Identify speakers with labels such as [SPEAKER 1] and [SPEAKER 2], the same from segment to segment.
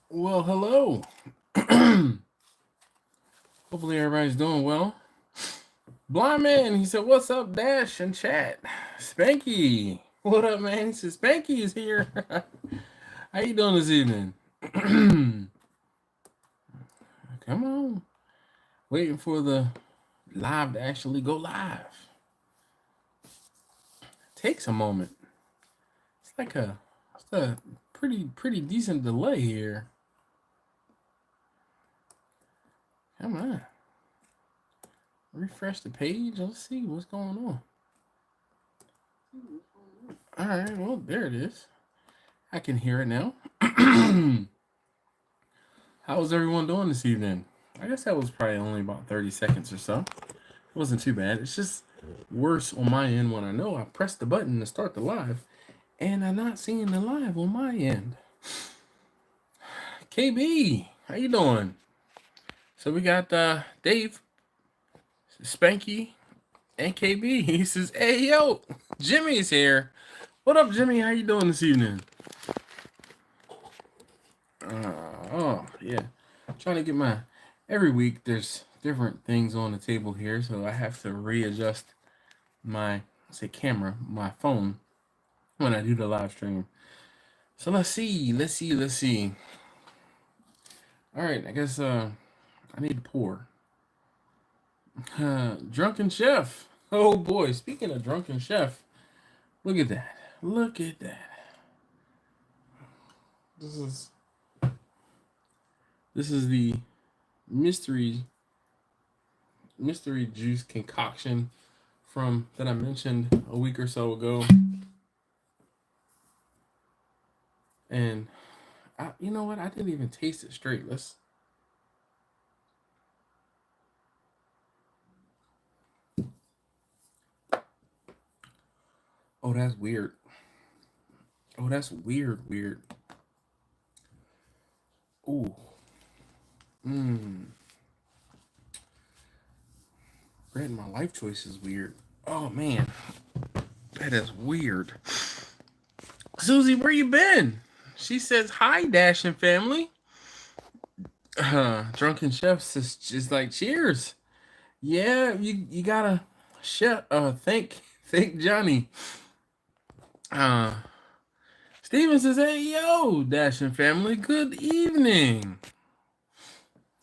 [SPEAKER 1] Well, hello. Hopefully everybody's doing well. Blind man, he said, "What's up, Dash and chat?" Spanky, what up, man? He said, "Spanky is here." How you doing this evening? Come on, waiting for the live to actually go live. Takes a moment. It's a pretty decent delay here. Come on, refresh the page. Let's see what's going on. All right, well there it is. I can hear it now. How's everyone doing this evening? I guess that was probably only about 30 seconds or so. It wasn't too bad. It's just worse on my end when I know I pressed the button to start the live and I'm not seeing the live on my end. KB, how you doing? So we got Dave, Spanky, and KB. He says, "Hey yo, Jimmy's here. What up, Jimmy? How you doing this evening?" Oh yeah, I'm trying to get my. Every week there's different things on the table here, so I have to readjust my camera, my phone when I do the live stream. So let's see. All right, I guess I need to pour. Drunken chef. Oh boy, speaking of drunken chef, look at that. Look at that. This is the mystery juice concoction from that I mentioned a week or so ago. And you know what? I didn't even taste it straight. Let's. Oh, that's weird. Oh, that's weird. Ooh. Regretting my life choice is weird. Oh man, that is weird. Susie, where you been? She says hi, Dash and family. Drunken chefs is just like cheers. Yeah, you gotta chef. Thank Johnny. Uh, Steven says, "Hey yo, Dash and family, good evening.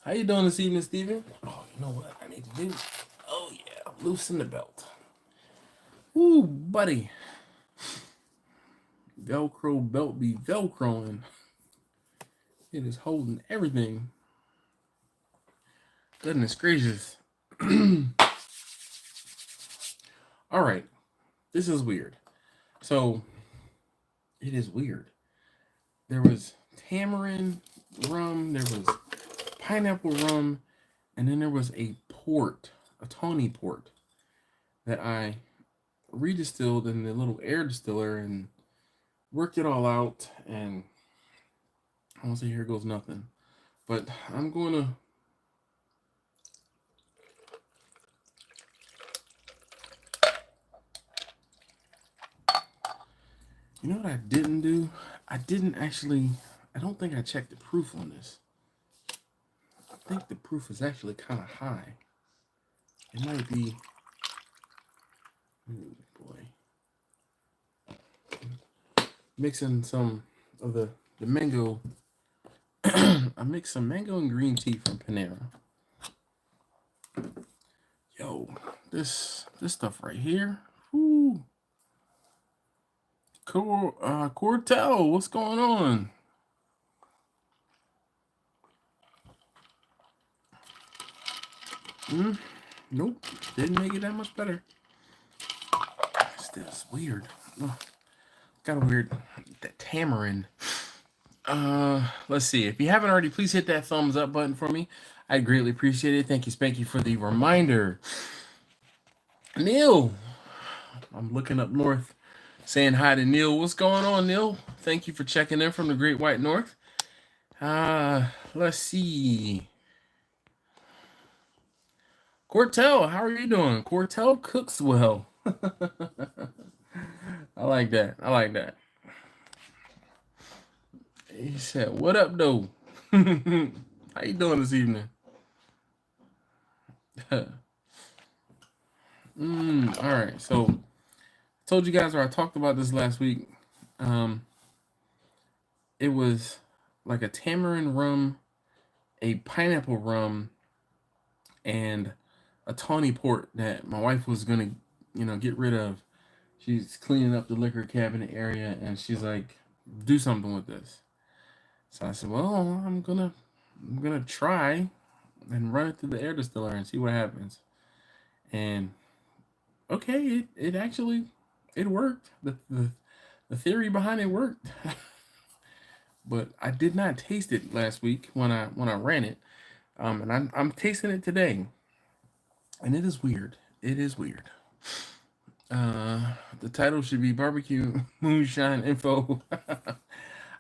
[SPEAKER 1] How you doing this evening, Steven? Oh, you know what I need to do? Oh yeah, loosen the belt. Ooh, buddy. Velcro belt be velcroing. It is holding everything. Goodness gracious. All right, this is weird. So, it is weird. There was tamarind rum, there was pineapple rum, and then there was a port, a tawny port, that I redistilled in the little air distiller and worked it all out. And I won't say here goes nothing, but I'm going to. You know what I didn't do? I didn't actually. I don't think I checked the proof on this. I think the proof is actually kind of high. It might be. Oh boy. Mixing some of the mango. I mixed some mango and green tea from Panera. Yo, this stuff right here. Ooh. Cool. Quartel, what's going on? Nope, didn't make it that much better. Still, it's weird. Got a weird that tamarind. Let's see. If you haven't already, please hit that thumbs up button for me. I'd greatly appreciate it. Thank you, Spanky, for the reminder. Neil, I'm looking up north, saying hi to Neil. What's going on, Neil? Thank you for checking in from the Great White North. Let's see. Quartel, how are you doing? Quartel cooks well. I like that. He said, "What up, though?" How you doing this evening? All right. So told you guys, or I talked about this last week. Um, it was like a tamarind rum, a pineapple rum, and a tawny port that my wife was gonna, get rid of. She's cleaning up the liquor cabinet area, and she's like, "Do something with this." So I said, "Well, I'm gonna try and run it through the air distiller and see what happens." And okay, it actually it worked. The theory behind it worked. But I did not taste it last week when I ran it. And I'm tasting it today, and it is weird. It is weird. The title should be barbecue moonshine info.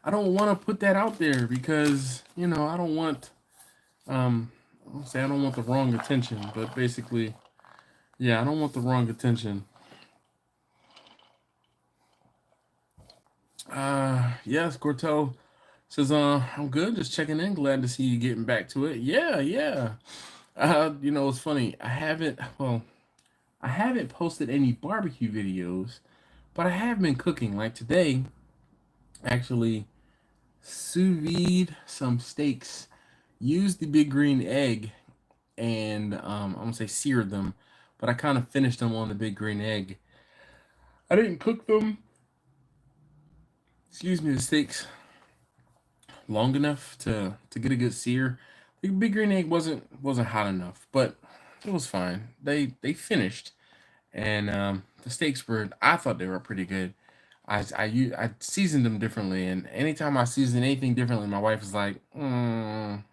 [SPEAKER 1] I don't want to put that out there because I don't want I'll say I don't want the wrong attention, but basically, yeah, I don't want the wrong attention. Yes, Cortel says, I'm good, just checking in. Glad to see you getting back to it. Yeah, yeah. It's funny. I haven't posted any barbecue videos, but I have been cooking. Like today, actually, sous vide some steaks, used the big green egg, and I'm gonna say seared them, but I kind of finished them on the big green egg. I didn't cook them. Excuse me, the steaks long enough to get a good sear. The big green egg wasn't hot enough, but it was fine. They finished, and the steaks were. I thought they were pretty good. I seasoned them differently, and anytime I season anything differently, my wife is like, so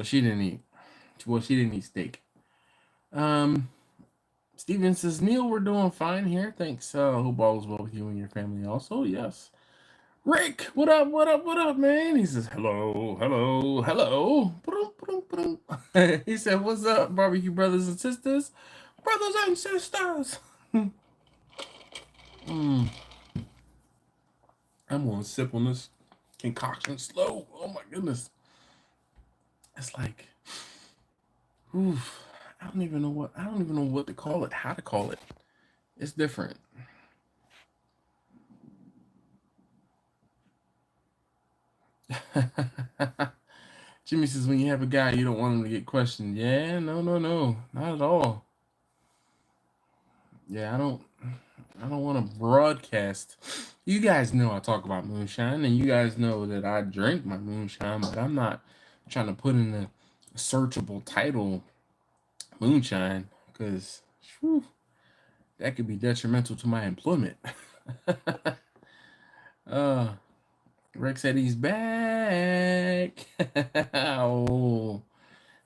[SPEAKER 1] she didn't eat. Well, she didn't eat steak. Um, Steven says, Neil, we're doing fine here. Thanks. Hope all is well with you and your family also. Yes. Rick, what up, what up, what up, man? He says, hello, hello, hello. He said, what's up, barbecue brothers and sisters? Brothers and sisters. I'm going to sip on this concoction slow. Oh, my goodness. It's like, oof. I don't even know what to call it, how to call it. It's different. Jimmy says, when you have a guy, you don't want him to get questioned. Yeah, no, not at all. Yeah, I don't want to broadcast. You guys know I talk about moonshine, and you guys know that I drink my moonshine, but I'm not trying to put in a searchable title moonshine because that could be detrimental to my employment. Rex said he's back. Oh,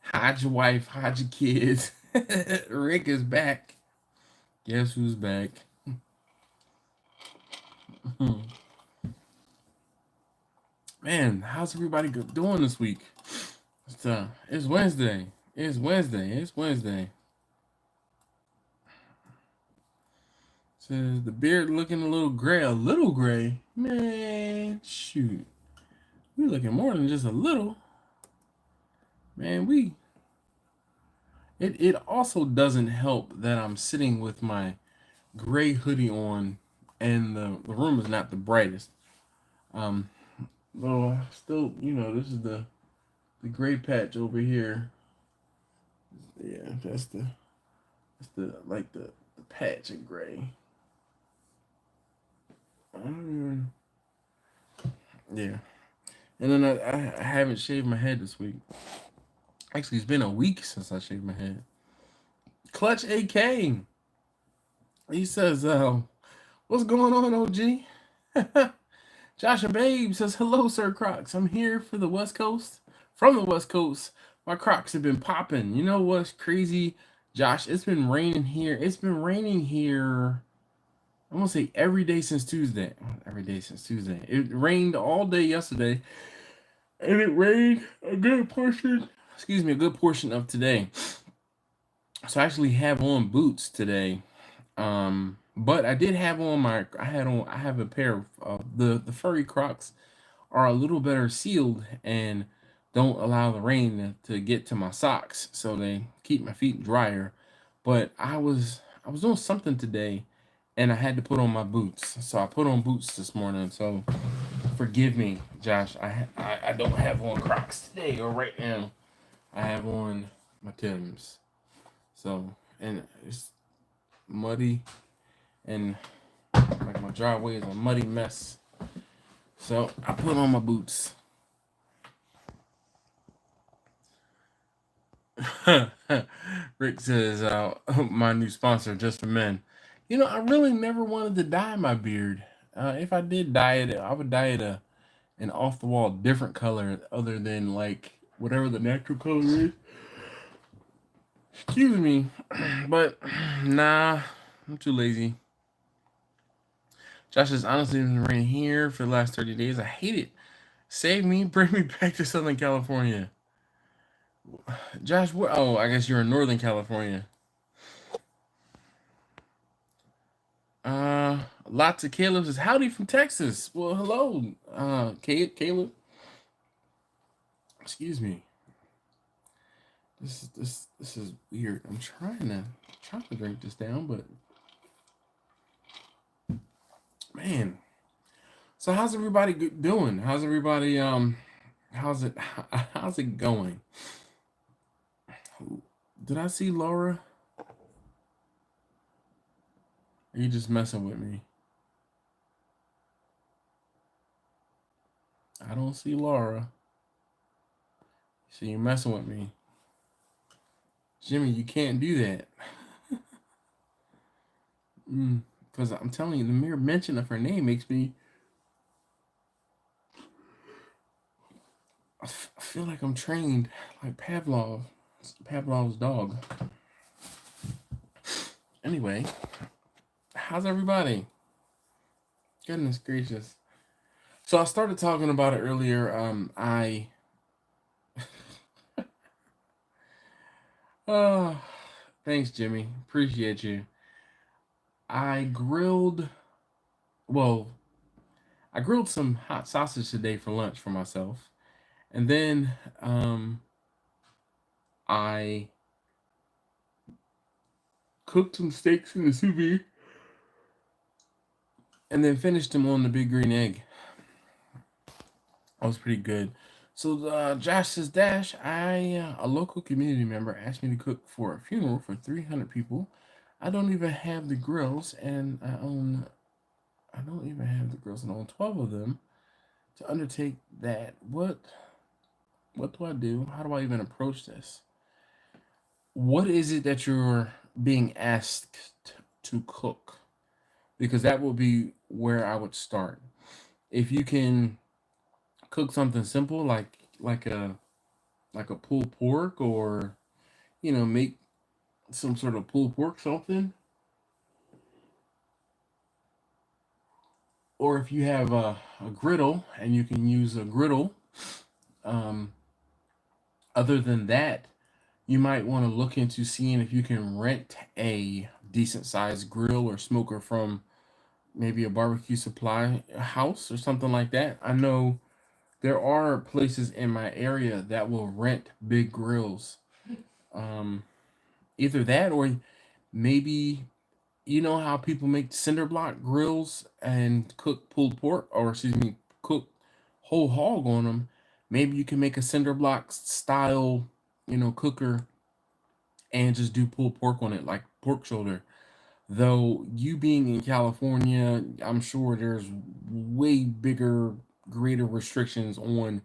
[SPEAKER 1] hide your wife, hide your kids. Rick is back. Guess who's back? Man, how's everybody doing this week? It's Wednesday. It's Wednesday. Says the beard looking a little gray. Man, shoot. We looking more than just a little. Man, it also doesn't help that I'm sitting with my gray hoodie on and the room is not the brightest. Though still, this is the gray patch over here. Yeah, that's the patch of gray. Yeah. And then I haven't shaved my head this week. Actually, it's been a week since I shaved my head. Clutch AK. He says, what's going on, OG? Joshua Babe says, hello, Sir Crocs. I'm here for the West Coast. From the West Coast. My Crocs have been popping. You know what's crazy, Josh? It's been raining here. I'm going to say every day since Tuesday. It rained all day yesterday. And it rained a good portion of today. So I actually have on boots today. But I did have on I have a pair of the furry Crocs are a little better sealed, and don't allow the rain to get to my socks, so they keep my feet drier. But I was doing something today, and I had to put on my boots, so I put on boots this morning. So forgive me, Josh. I don't have on Crocs today or right now. I have on my Timbs. So, and it's muddy, and like my driveway is a muddy mess. So I put on my boots. Rick says, my new sponsor, Just for Men. You know, I really never wanted to dye my beard. If I did dye it, I would dye it an off the wall different color other than like whatever the natural color is. Excuse me. But nah, I'm too lazy. Josh says, honestly, it's been raining here for the last 30 days. I hate it. Save me, bring me back to Southern California. Josh, what? Oh, I guess you're in Northern California. Lots of Caleb says, howdy from Texas. Well, hello, Caleb. Excuse me. This is weird. I'm trying to drink this down, but man. So how's everybody doing? How's everybody how's it going? Did I see Laura? Are you just messing with me? I don't see Laura. So you're messing with me. Jimmy, you can't do that. Because I'm telling you, the mere mention of her name makes me... I feel like I'm trained like Pavlov's dog. Anyway, how's everybody? Goodness gracious. So I started talking about it earlier. Oh, thanks, Jimmy. Appreciate you. I grilled some hot sausage today for lunch for myself. And then I cooked some steaks in the sous vide and then finished them on the big green egg. That was pretty good. So Josh says, Dash, a local community member asked me to cook for a funeral for 300 people. I don't even have the grills, and I own 12 of them to undertake that. What do I do? How do I even approach this? What is it that you're being asked to cook? Because that will be where I would start. If you can cook something simple like a pulled pork, or make some sort of pulled pork something, or if you have a griddle and you can use a griddle. Other than that, you might want to look into seeing if you can rent a decent sized grill or smoker from maybe a barbecue supply house or something like that. I know there are places in my area that will rent big grills. Either that, or maybe how people make cinder block grills and cook pulled pork, or cook whole hog on them. Maybe you can make a cinder block style, cooker, and just do pulled pork on it, like pork shoulder. Though you being in California, I'm sure there's way bigger, greater restrictions on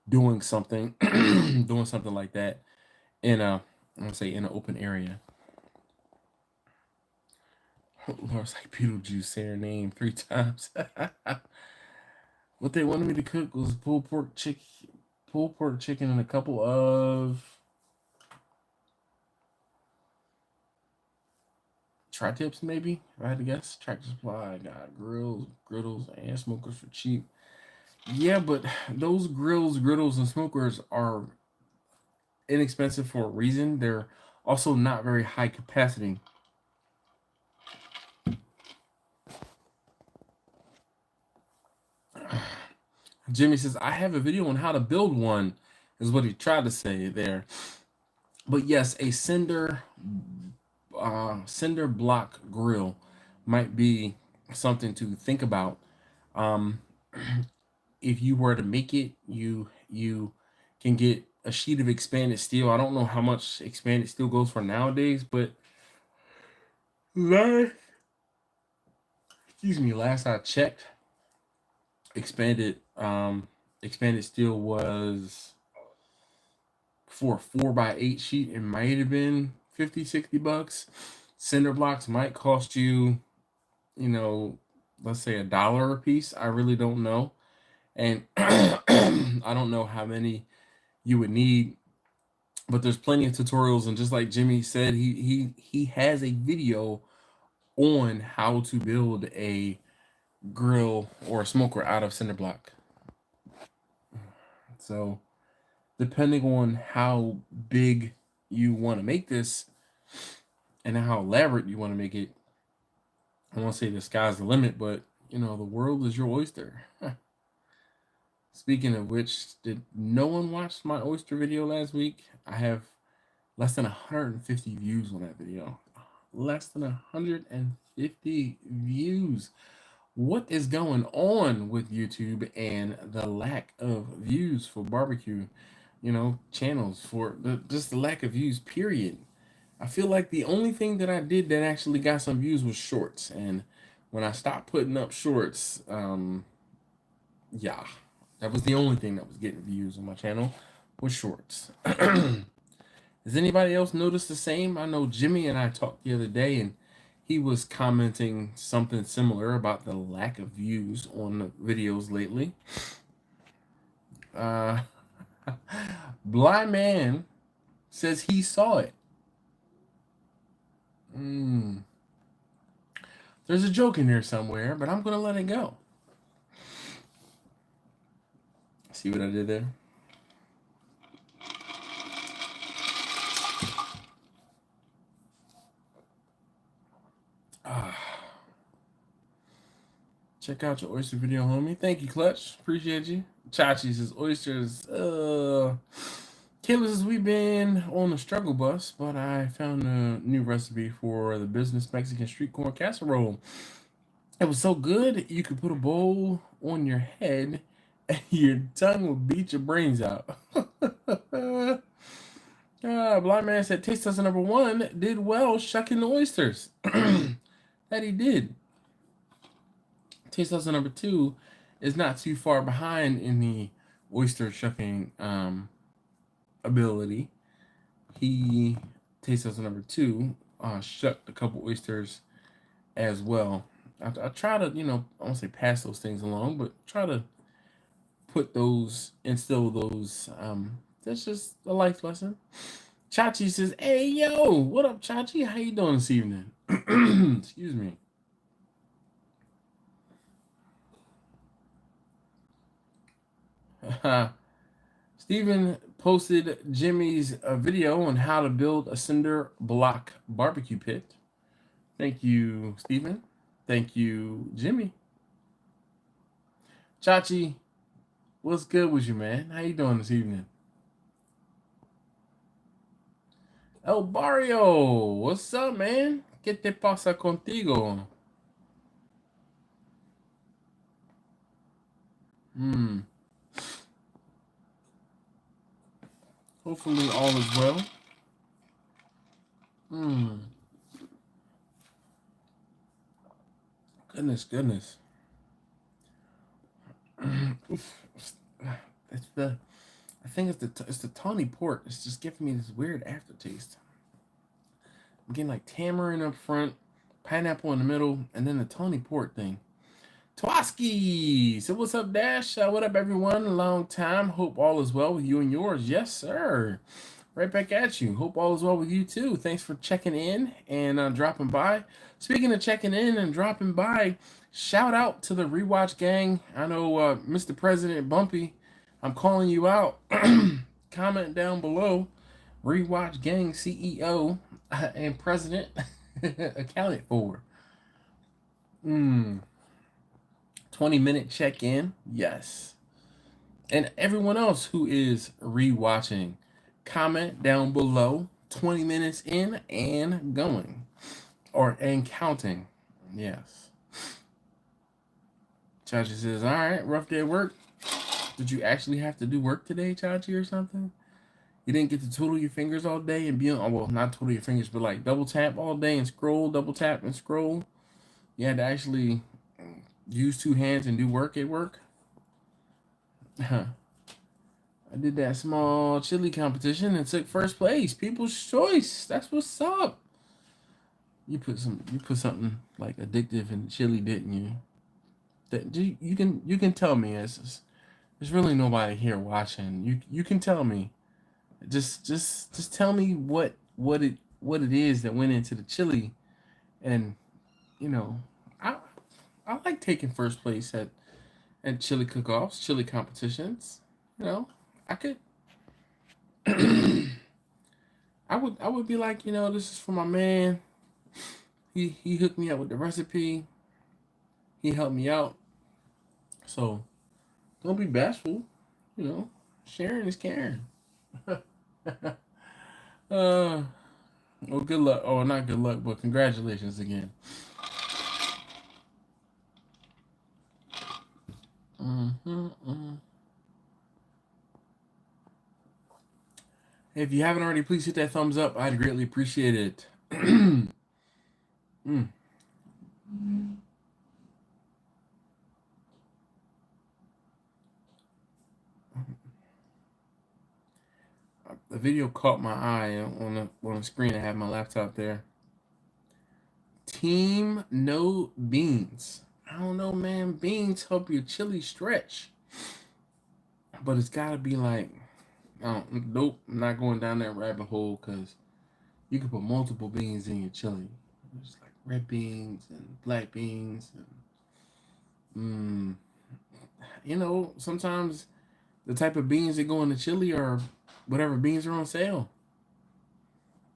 [SPEAKER 1] doing something, doing something like that in I'm gonna say in an open area. Laura's like Beetlejuice, say her name 3 times. What they wanted me to cook was pulled pork chicken, and a couple of tri-tips, maybe, if I had to guess. Tractor Supply got griddles, and smokers for cheap. Yeah, but those griddles, and smokers are inexpensive for a reason. They're also not very high capacity. Jimmy says, I have a video on how to build one. is what he tried to say there. But yes, a cinder block grill might be something to think about. Um, if you were to make it, you can get a sheet of expanded steel. I don't know how much expanded steel goes for nowadays, but last, last I checked, expanded expanded steel was for a 4x8 sheet. It might have been 50-60 bucks. Cinder blocks might cost you, let's say $1 a piece. I really don't know. And I don't know how many you would need, but there's plenty of tutorials. And just like Jimmy said, he has a video on how to build a grill or a smoker out of cinder block. So depending on how big you want to make this and how elaborate you want to make it, I won't say the sky's the limit, but the world is your oyster. Speaking of which, did no one watch my oyster video last week? I have less than 150 views on that video. Less than 150 views. What is going on with YouTube and the lack of views for barbecue, channels, for just the lack of views, period. I feel like the only thing that I did that actually got some views was shorts. And when I stopped putting up shorts, yeah, that was the only thing that was getting views on my channel, was shorts. Does anybody else notice the same? I know Jimmy and I talked the other day, and he was commenting something similar about the lack of views on the videos lately. Blind Man says he saw it. There's a joke in there somewhere, but I'm going to let it go. See what I did there? Check out your oyster video, homie. Thank you, Clutch. Appreciate you. Chachi says oysters. Kayla says we've been on the struggle bus, but I found a new recipe for the business Mexican street corn casserole. It was so good you could put a bowl on your head and your tongue will beat your brains out. Blind Man said taste tester number 1 did well shucking the oysters. That he did. Taste tester number 2 is not too far behind in the oyster shucking ability. He, taste tester number 2, shucked a couple oysters as well. I try to, I won't say pass those things along, but try to put those, instill those. That's just a life lesson. Chachi says, hey, yo, what up, Chachi? How you doing this evening? Excuse me. Stephen posted Jimmy's video on how to build a cinder block barbecue pit. Thank you, Stephen. Thank you, Jimmy. Chachi, what's good with you, man? How you doing this evening? El Barrio, what's up, man? ¿Qué te pasa contigo? Hopefully all is well. Goodness. I think it's the tawny port. It's just giving me this weird aftertaste. I'm getting like tamarind up front, pineapple in the middle, and then the tawny port thing. Twaski! So what's up, Dash? What up, everyone? A long time. Hope all is well with you and yours. Yes, sir. Right back at you. Hope all is well with you, too. Thanks for checking in and dropping by. Speaking of checking in and dropping by, shout out to the Rewatch Gang. I know Mr. President Bumpy, I'm calling you out. Comment down below. Rewatch Gang CEO and President accounted for. 20-minute check-in. Yes. And everyone else who is rewatching, comment down below 20 minutes in and going. And counting. Yes. Chachi says, all right, rough day at work. Did you actually have to do work today, Chachi, or something? You didn't get to twiddle your fingers all day and be on, well, not twiddle your fingers, but like double tap all day and scroll, double tap and scroll. You had to actually use two hands and do work at work. Huh. I did that small chili competition and took first place. People's choice. That's what's up. You put something like addictive in chili, didn't you? That you can tell me. There's really nobody here watching. You can tell me. Just tell me what it is that went into the chili, and you know, I I like taking first place at chili cook-offs, chili competitions. You know, I could. I would be like, this is for my man. He hooked me up with the recipe. He helped me out. So don't be bashful. Sharing is caring. Well, good luck. Oh, not good luck, but congratulations again. If you haven't already, please hit that thumbs up. I'd greatly appreciate it. The video caught my eye on the screen. I have my laptop there. Team No Beans. I don't know, man. Beans help your chili stretch, but it's gotta be like, nope. I'm not going down that rabbit hole because you can put multiple beans in your chili. There's like red beans and black beans, and sometimes the type of beans that go in the chili are whatever beans are on sale.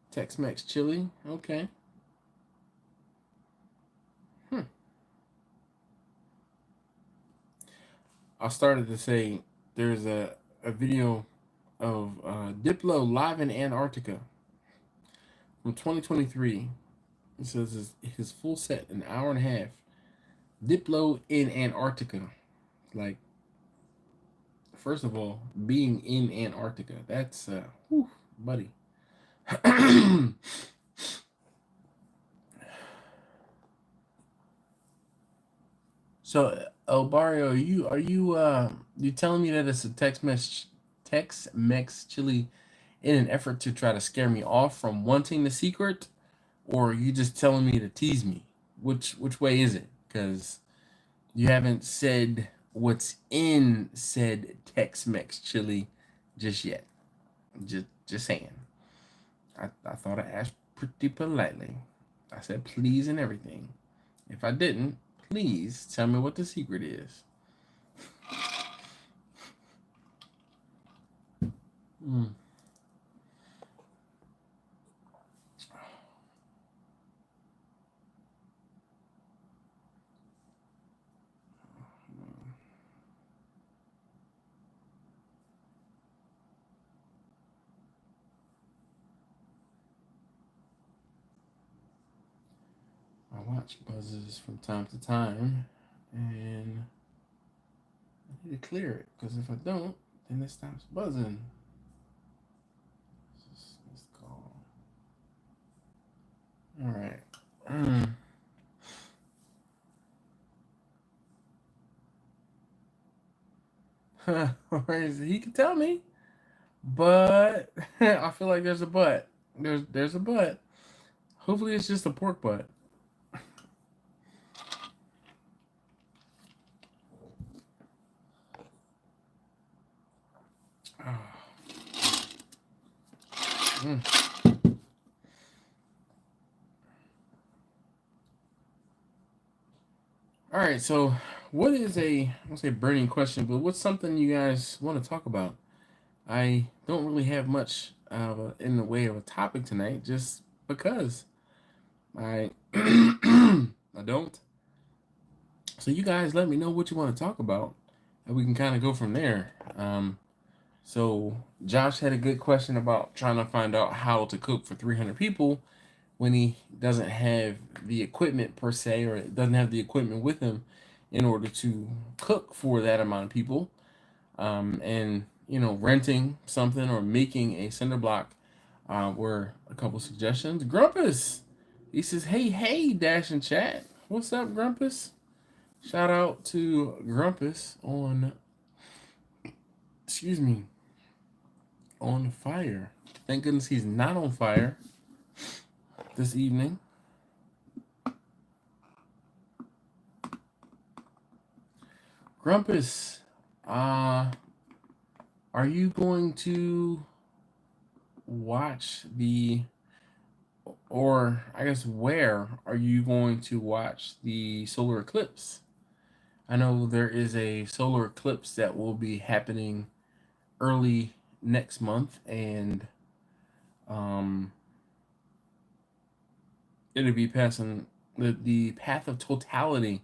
[SPEAKER 1] Tex-Mex chili, okay. I started to say there's a video of Diplo live in Antarctica from 2023. It says his full set, an hour and a half. Diplo in Antarctica. Like, first of all, being in Antarctica, that's, buddy. So, Barrio, you telling me that it's a Tex-Mex chili in an effort to try to scare me off from wanting the secret, or are you just telling me to tease me? Which way is it? Because you haven't said what's in said Tex-Mex chili just yet. Just saying. I thought I asked pretty politely. I said please and everything. If I didn't, please tell me what the secret is. My watch buzzes from time to time, and I need to clear it because if I don't, then it stops buzzing. Let's call. All right. He can tell me, but I feel like there's a but. There's a but. Hopefully, it's just a pork butt. All right, so what is I won't say burning question, but what's something you guys want to talk about? I don't really have much in the way of a topic tonight, just because I I don't. So you guys let me know what you want to talk about, and we can kind of go from there. So Josh had a good question about trying to find out how to cook for 300 people when he doesn't have the equipment per se, or doesn't have the equipment with him in order to cook for that amount of people. And renting something or making a cinder block were a couple suggestions. Grumpus, he says, hey, Dash in chat. What's up, Grumpus? Shout out to Grumpus on, on fire. Thank goodness he's not on fire this evening. Grumpus, are you going to watch or I guess where are you going to watch the solar eclipse? I know there is a solar eclipse that will be happening early next month, and it'll be passing the path of totality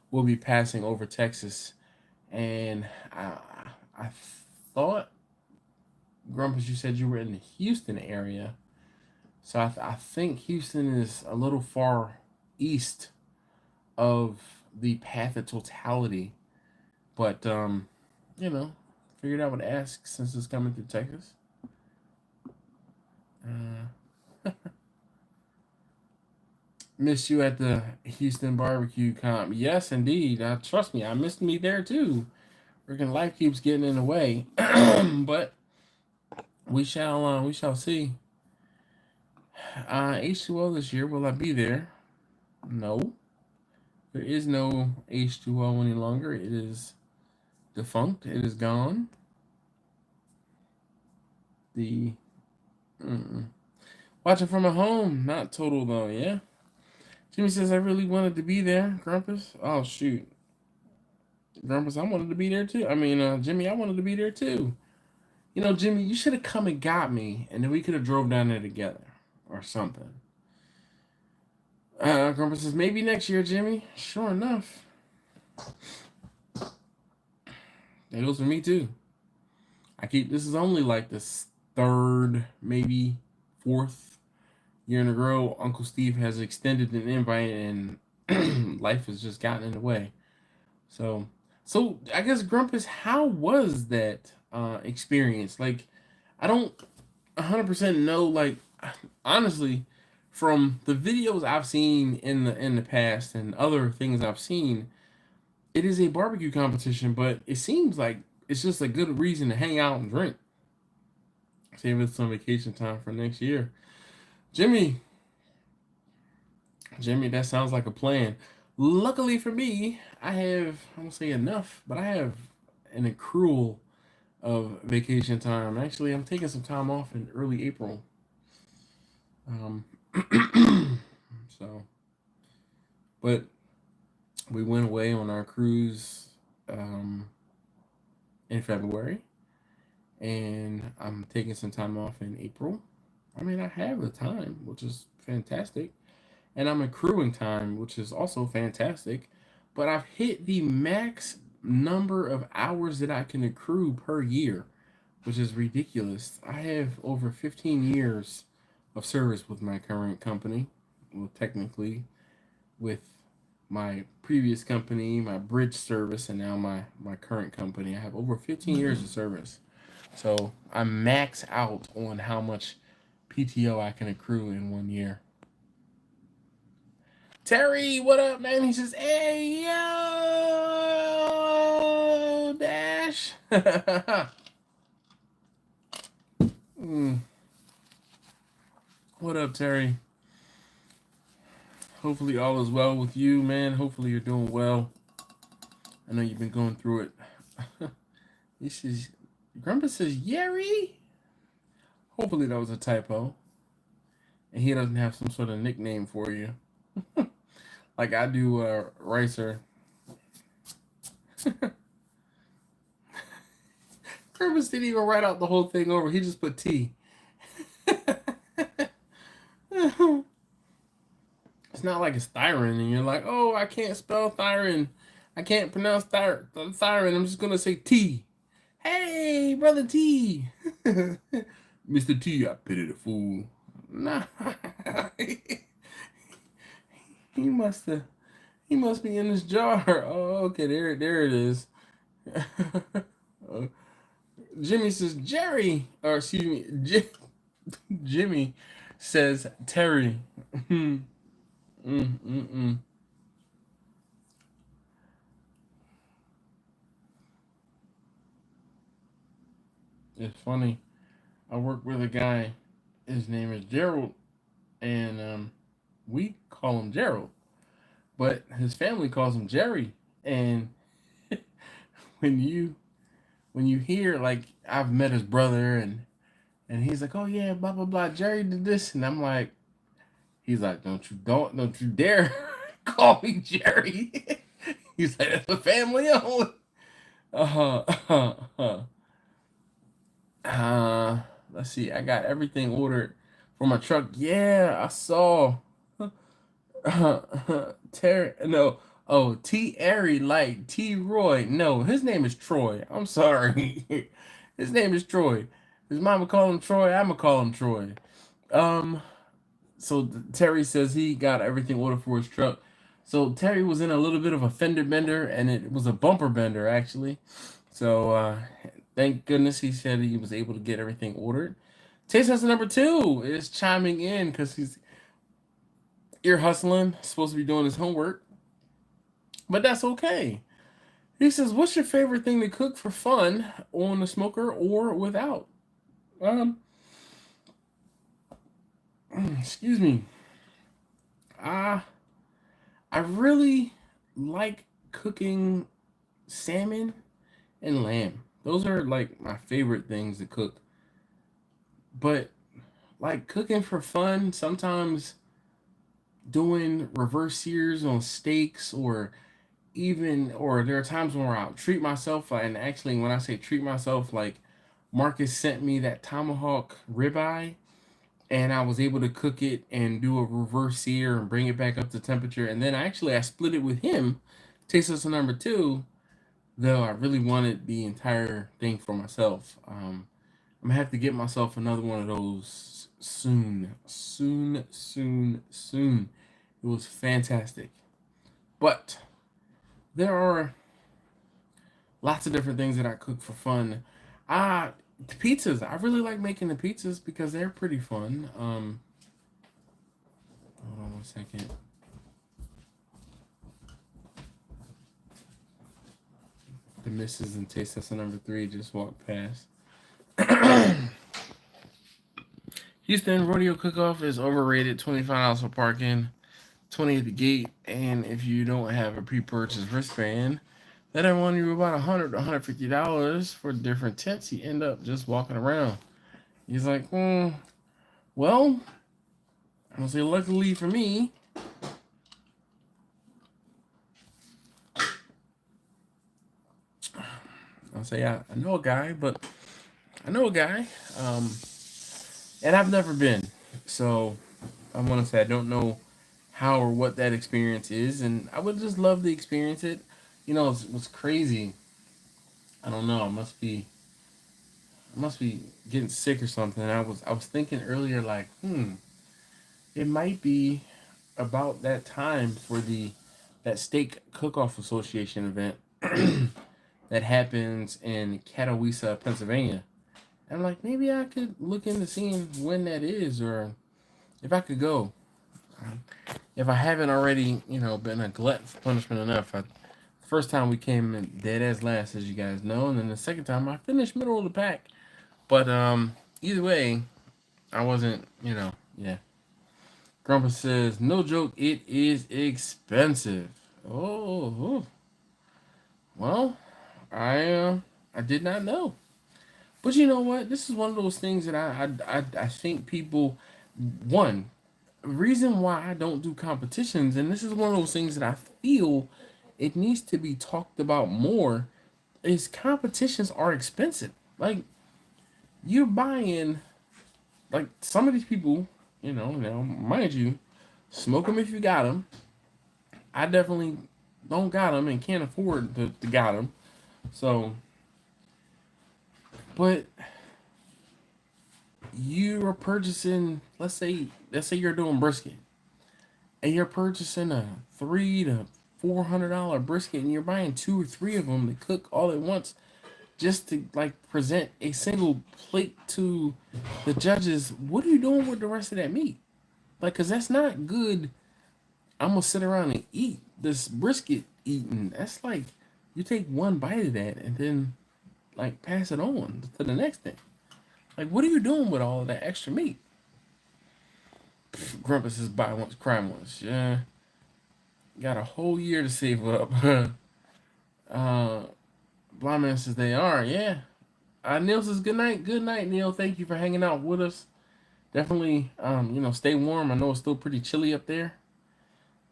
[SPEAKER 1] will be passing over Texas, and I thought, Grumpus, you said you were in the Houston area, so I think Houston is a little far east of the path of totality, but figured I would ask since it's coming to Texas. Missed you at the Houston barbecue comp. Yes, indeed. Trust me, I missed me there too. Freaking life keeps getting in the way, but we shall see. H2O this year, will I be there? No. There is no H2O any longer. It is defunct. It is gone. Watching from a home, not total though, yeah? Jimmy says, I really wanted to be there, Grumpus. Oh, shoot. Grumpus, I wanted to be there too. Jimmy, I wanted to be there too. Jimmy, you should have come and got me, and then we could have drove down there together or something. Grumpus says, maybe next year, Jimmy. Sure enough. That goes for me too. This is only like this third, maybe fourth year in a row. Uncle Steve has extended an invite, and life has just gotten in the way. So I guess, Grumpus, how was that experience? Like, I don't 100% know. Like, honestly, from the videos I've seen in the past and other things I've seen, it is a barbecue competition, but it seems like it's just a good reason to hang out and drink. Save it some vacation time for next year. Jimmy, that sounds like a plan. Luckily for me, I won't say enough, but I have an accrual of vacation time. Actually, I'm taking some time off in early April. But we went away on our cruise in February, and I'm taking some time off in April. I have the time, which is fantastic, and I'm accruing time, which is also fantastic, but I've hit the max number of hours that I can accrue per year, which is ridiculous. I have over 15 years of service with my current company. Well, technically, with my previous company, my bridge service, and now my current company, I have over 15 years of service. So I max out on how much PTO I can accrue in 1 year. Terry, what up, man? He says, hey, yo, Dash. What up, Terry? Hopefully all is well with you, man. Hopefully you're doing well. I know you've been going through it. This is, Grumpus says, Yeri? Hopefully that was a typo. And he doesn't have some sort of nickname for you. Like I do, Ricer. Grumpus didn't even write out the whole thing over. He just put T. It's not like it's Thyron, and you're like, oh, I can't spell Thyron. I can't pronounce Thyron. I'm just going to say T. Hey, brother T. Mr. T, I pity the fool. Nah. he must have. He must be in this jar. Oh, okay, there it is. Jimmy says Jerry, or excuse me, Jimmy says Terry. It's funny. I work with a guy. His name is Gerald, and we call him Gerald, but his family calls him Jerry. And when you hear, like, I've met his brother, and he's like, oh yeah, blah blah blah, Jerry did this, and I'm like, he's like, don't you dare call me Jerry. He's like, that's a family owned. Uh, uh, uh, uh, let's see. I got everything ordered for my truck. Yeah, I saw. Terry, no. Oh, T. Airy like T. Roy. No, his name is Troy. I'm sorry. His name is Troy. His mama call him Troy. I'ma call him Troy. Um. So Terry says he got everything ordered for his truck. So Terry was in a little bit of a fender bender, and it was a bumper bender actually. So thank goodness he said he was able to get everything ordered. Taste tester number 2 is chiming in because he's ear hustling, supposed to be doing his homework, but that's okay. He says, "What's your favorite thing to cook for fun on the smoker or without?" Um, excuse me. Ah, I really like cooking salmon and lamb. Those are like my favorite things to cook. But like cooking for fun, sometimes doing reverse sears on steaks, or there are times where I'll treat myself, and actually when I say treat myself, like Marcus sent me that tomahawk ribeye, and I was able to cook it and do a reverse sear and bring it back up to temperature, and then actually I split it with him. Taste tester number 2, though I really wanted the entire thing for myself. I'm gonna have to get myself another one of those soon, soon, soon, soon. It was fantastic. But there are lots of different things that I cook for fun. The pizzas. I really like making the pizzas because they're pretty fun. Hold on one second. The missus and taste tester number 3 just walked past. Houston Rodeo Cook-Off is overrated. $25 for parking, 20 at the gate, and if you don't have a pre-purchase wristband, that'll run you about $100 to $150 for different tents. You end up just walking around. He's like, well, I'm gonna say luckily for me, I'll say I know a guy, but I know a guy, and I've never been, so I want to say I don't know how or what that experience is, and I would just love to experience it. You know, what's crazy. I don't know. I must be getting sick or something. I was thinking earlier, like, it might be about that time for that steak cook-off association event that happens in Catawissa, Pennsylvania. And I'm like, maybe I could look into seeing when that is, or if I could go. If I haven't already, been a glutton for punishment enough. First time we came in dead as last, as you guys know, and then the second time I finished middle of the pack. But either way, I wasn't, yeah. Grandpa says, no joke, it is expensive. Oh, well, I did not know. But you know what? This is one of those things that I think people, one reason why I don't do competitions, and this is one of those things that I feel it needs to be talked about more, is competitions are expensive. Like, you're buying, like, some of these people, now mind you, smoke them if you got them. I definitely don't got them and can't afford to got them. So But you are purchasing, let's say you're doing brisket, and you're purchasing a $300 to $400 brisket, and you're buying 2 or 3 of them to cook all at once, just to like present a single plate to the judges. What are you doing with the rest of that meat? Like, cause that's not good. I'm gonna sit around and eat this brisket eating. That's like you take one bite of that and then like pass it on to the next thing. Like, what are you doing with all of that extra meat? Grumpus is buy once, cry once. Yeah, got a whole year to save up. Blind man says they are. Yeah. Neil says good night. Good night, Neil. Thank you for hanging out with us. Definitely, stay warm. I know it's still pretty chilly up there.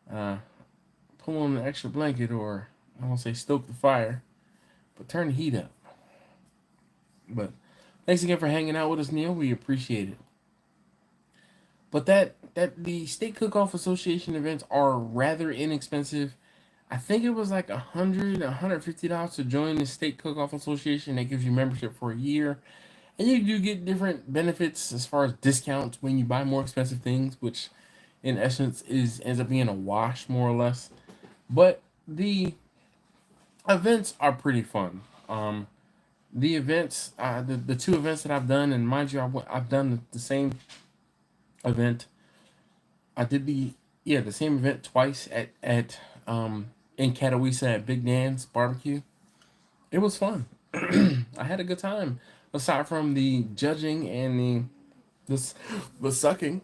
[SPEAKER 1] Pull on an extra blanket, or I won't say stoke the fire, but turn the heat up. But thanks again for hanging out with us, Neil. We appreciate it. But that the State Cook-Off Association events are rather inexpensive. I think it was like $150 to join the State Cook-Off Association. That gives you membership for a year. And you do get different benefits as far as discounts when you buy more expensive things, which in essence ends up being a wash, more or less. But the events are pretty fun. The events, the 2 events that I've done, and mind you, I've done the same event. I did the same event twice at in Catonsville at Big Dan's barbecue. It was fun. I had a good time. Aside from the judging and the sucking.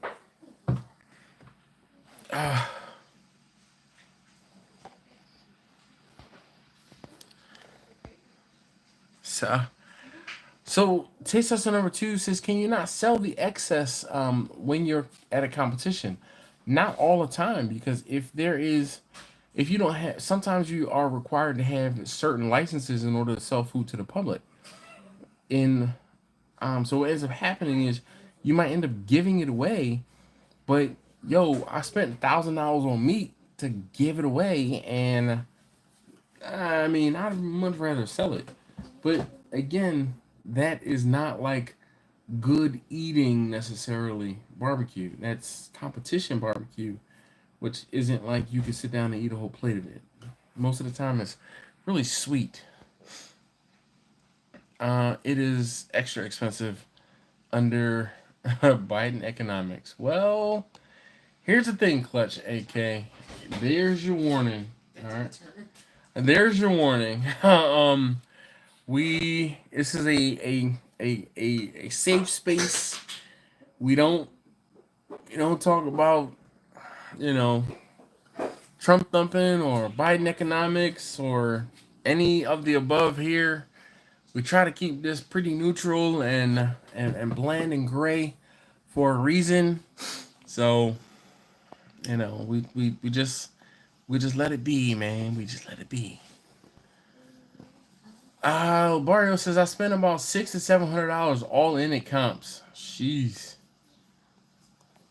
[SPEAKER 1] So taste tester number 2 says, can you not sell the excess when you're at a competition? Not all the time, because if you don't have, sometimes you are required to have certain licenses in order to sell food to the public. So what ends up happening is you might end up giving it away, but I spent $1,000 on meat to give it away, and I mean, I'd much rather sell it. But again, that is not like good eating necessarily barbecue. That's competition barbecue, which isn't like you can sit down and eat a whole plate of it. Most of the time it's really sweet. It is extra expensive under Biden economics. Well, here's the thing, Clutch AK. There's your warning. All right. There's your warning. This is a safe space. We don't talk about Trump thumping or Biden economics or any of the above here. We try to keep this pretty neutral and bland and gray for a reason. So, we just let it be, man. We just let it be. Barrio says I spent about $600 to $700 all in at comps. Jeez.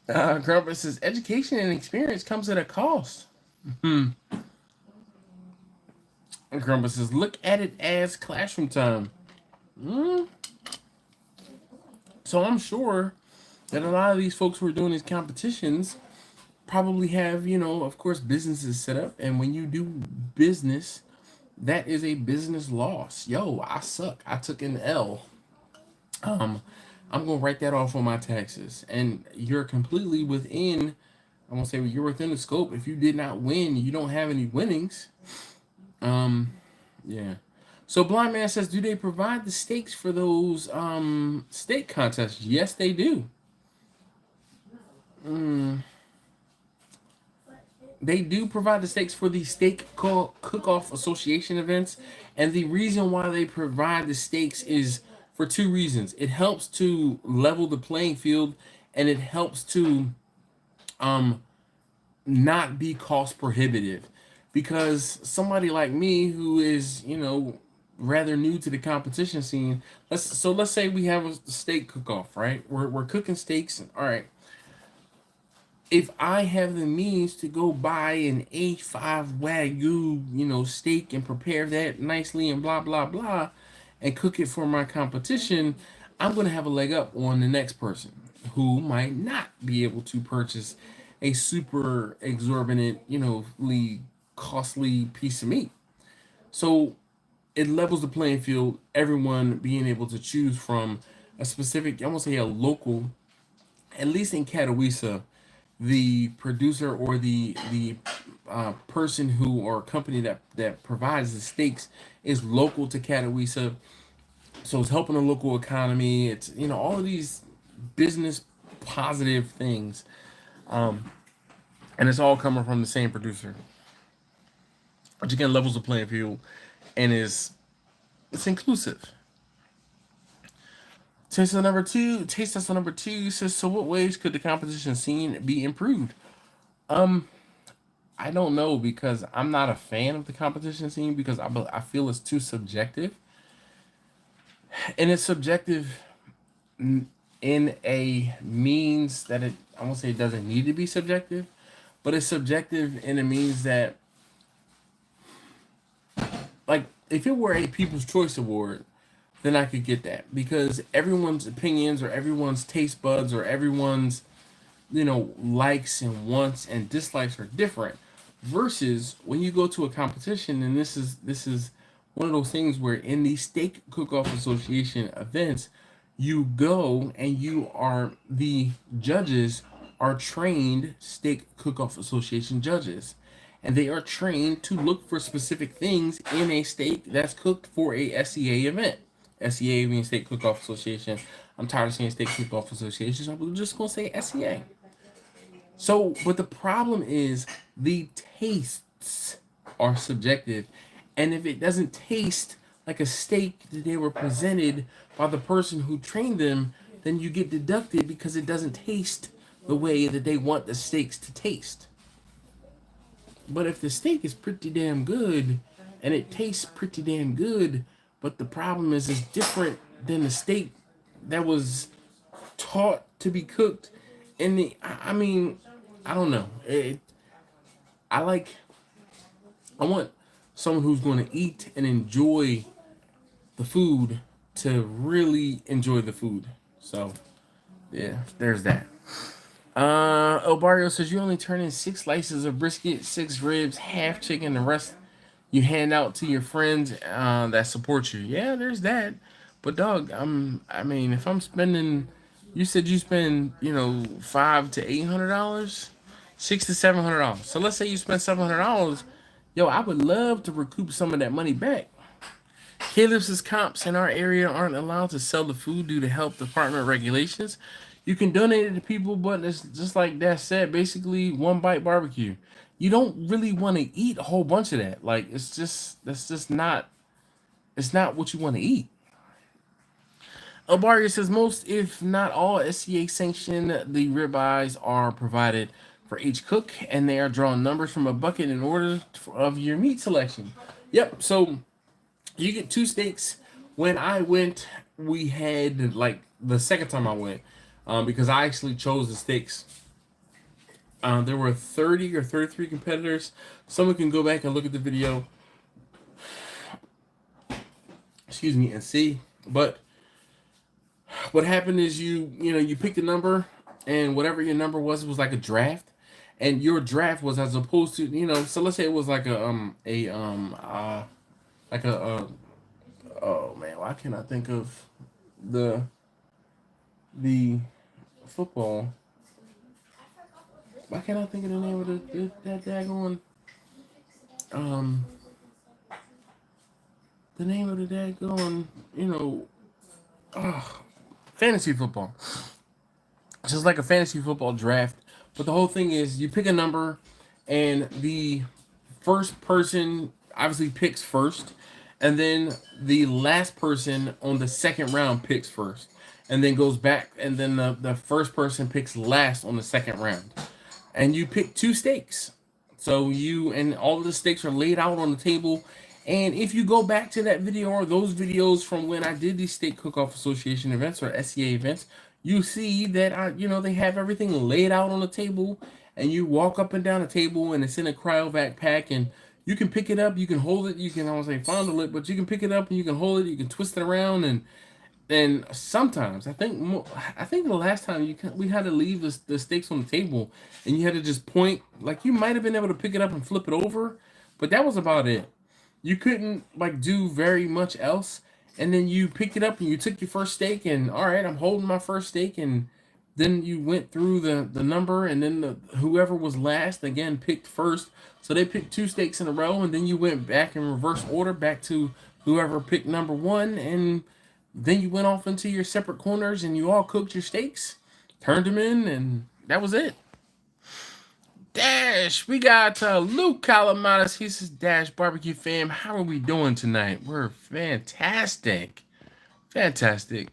[SPEAKER 1] Grumpus says education and experience comes at a cost. And Grumpus says look at it as classroom time. So I'm sure that a lot of these folks who are doing these competitions probably have, of course, businesses set up. And when you do business, that is a business loss. I suck. I took an L. I'm gonna write that off on my taxes. And you're completely within, I won't say you're within the scope. If you did not win, you don't have any winnings. Yeah. So Blind Man says, do they provide the steaks for those steak contests? Yes, they do. They do provide the steaks for the Steak Cook-Off Association events. And the reason why they provide the steaks is for 2 reasons. It helps to level the playing field, and it helps to not be cost prohibitive. Because somebody like me who is, rather new to the competition scene, let's say we have a steak cook-off, right? We're cooking steaks, all right. If I have the means to go buy an A5 Wagyu, steak and prepare that nicely and blah, blah, blah, and cook it for my competition, I'm going to have a leg up on the next person who might not be able to purchase a super exorbitant, costly piece of meat. So it levels the playing field, everyone being able to choose from a specific, I won't say a local, at least in Katowice, the producer or the person who or company that provides the steaks is local to Katowice, so it's helping the local economy. It's all of these business positive things, and it's all coming from the same producer, which again levels the playing field and it's inclusive. Taste test number two says, so what ways could the competition scene be improved? I don't know, because I'm not a fan of the competition scene, because I feel it's too subjective. And it's subjective in a means that I won't say it doesn't need to be subjective, but it's subjective in a means that, like, if it were a People's Choice Award, then I could get that, because everyone's opinions or everyone's taste buds or everyone's likes and wants and dislikes are different. Versus when you go to a competition, and this is one of those things where in the Steak Cook-Off Association events, you go and the judges are trained Steak Cook-Off Association judges. And they are trained to look for specific things in a steak that's cooked for a SEA event. SEA means Steak Cook-Off Association. I'm tired of saying Steak Cook-Off Association, so I'm just going to say SEA. So, but the problem is the tastes are subjective. And if it doesn't taste like a steak that they were presented by the person who trained them, then you get deducted because it doesn't taste the way that they want the steaks to taste. But if the steak is pretty damn good and it tastes pretty damn good, but the problem is it's different than the steak that was taught to be cooked in the, I mean, I don't know. I want someone who's going to eat and enjoy the food to really enjoy the food. So, yeah, there's that. Barrio says you only turn in 6 slices of brisket, 6 ribs, half chicken, the rest you hand out to your friends that support you. Yeah, there's that. But dog, I mean, if I'm spending, you said you spend, $500 to $800, $600 to $700. So let's say you spend $700. Yo, I would love to recoup some of that money back. Caleb's comps in our area aren't allowed to sell the food due to health department regulations. You can donate it to people, but it's just like that said, basically one bite barbecue. You don't really want to eat a whole bunch of that. Like that's just not what you want to eat. Albaria says most, if not all, SCA sanctioned the ribeyes are provided for each cook, and they are drawn numbers from a bucket in order of your meat selection. Yep. So you get 2 steaks. When I went, we had like the second time I went. Because I actually chose the steaks. There were 30 or 33 competitors. Someone can go back and look at the video. Excuse me, and see. But what happened is you picked a number, and whatever your number was, it was like a draft, and your draft was as opposed to So let's say it was like oh man, why can't I think of the football? Why can't I think of the name of that daggone the name of the daggone fantasy football? Just like a fantasy football draft, but the whole thing is you pick a number, and the first person obviously picks first, and then the last person on the second round picks first, and then goes back, and then the first person picks last on the second round. And you pick 2 steaks. So and all of the steaks are laid out on the table. And if you go back to that video or those videos from when I did these Steak Cook-Off Association events or SCA events, you see that they have everything laid out on the table, and you walk up and down the table, and it's in a cryovac pack, and You can pick it up, you can hold it, you can, I won't say fondle it, but you can pick it up and you can hold it, you can twist it around, and sometimes I think the last time we had to leave the steaks on the table and you had to just point, like you might have been able to pick it up and flip it over, but that was about it. You couldn't like do very much else. And then you picked it up and you took your first steak and all right, I'm holding my first steak, and then you went through the number, and then whoever was last again picked first. So they picked two steaks in a row, and then you went back in reverse order back to whoever picked number one, and then you went off into your separate corners and you all cooked your steaks, turned them in, and that was it. Dash, we got Luke Calamatis. He says, Dash Barbecue fam, how are we doing tonight? We're fantastic. Fantastic.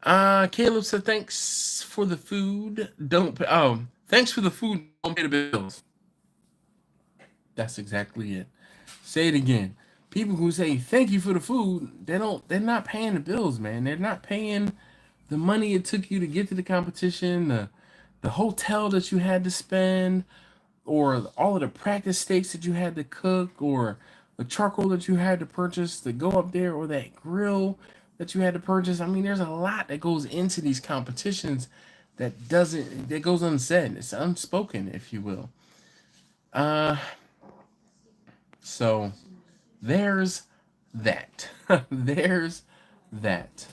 [SPEAKER 1] Caleb said, thanks for the food. Thanks for the food. Don't pay the bills. That's exactly it. Say it again. People who say thank you for the food, they're not paying the bills, man. They're not paying the money it took you to get to the competition, the hotel that you had to spend, or all of the practice steaks that you had to cook, or the charcoal that you had to purchase to go up there, or that grill that you had to purchase. I mean, there's a lot that goes into these competitions that goes unsaid. It's unspoken, if you will. So there's that. There's that.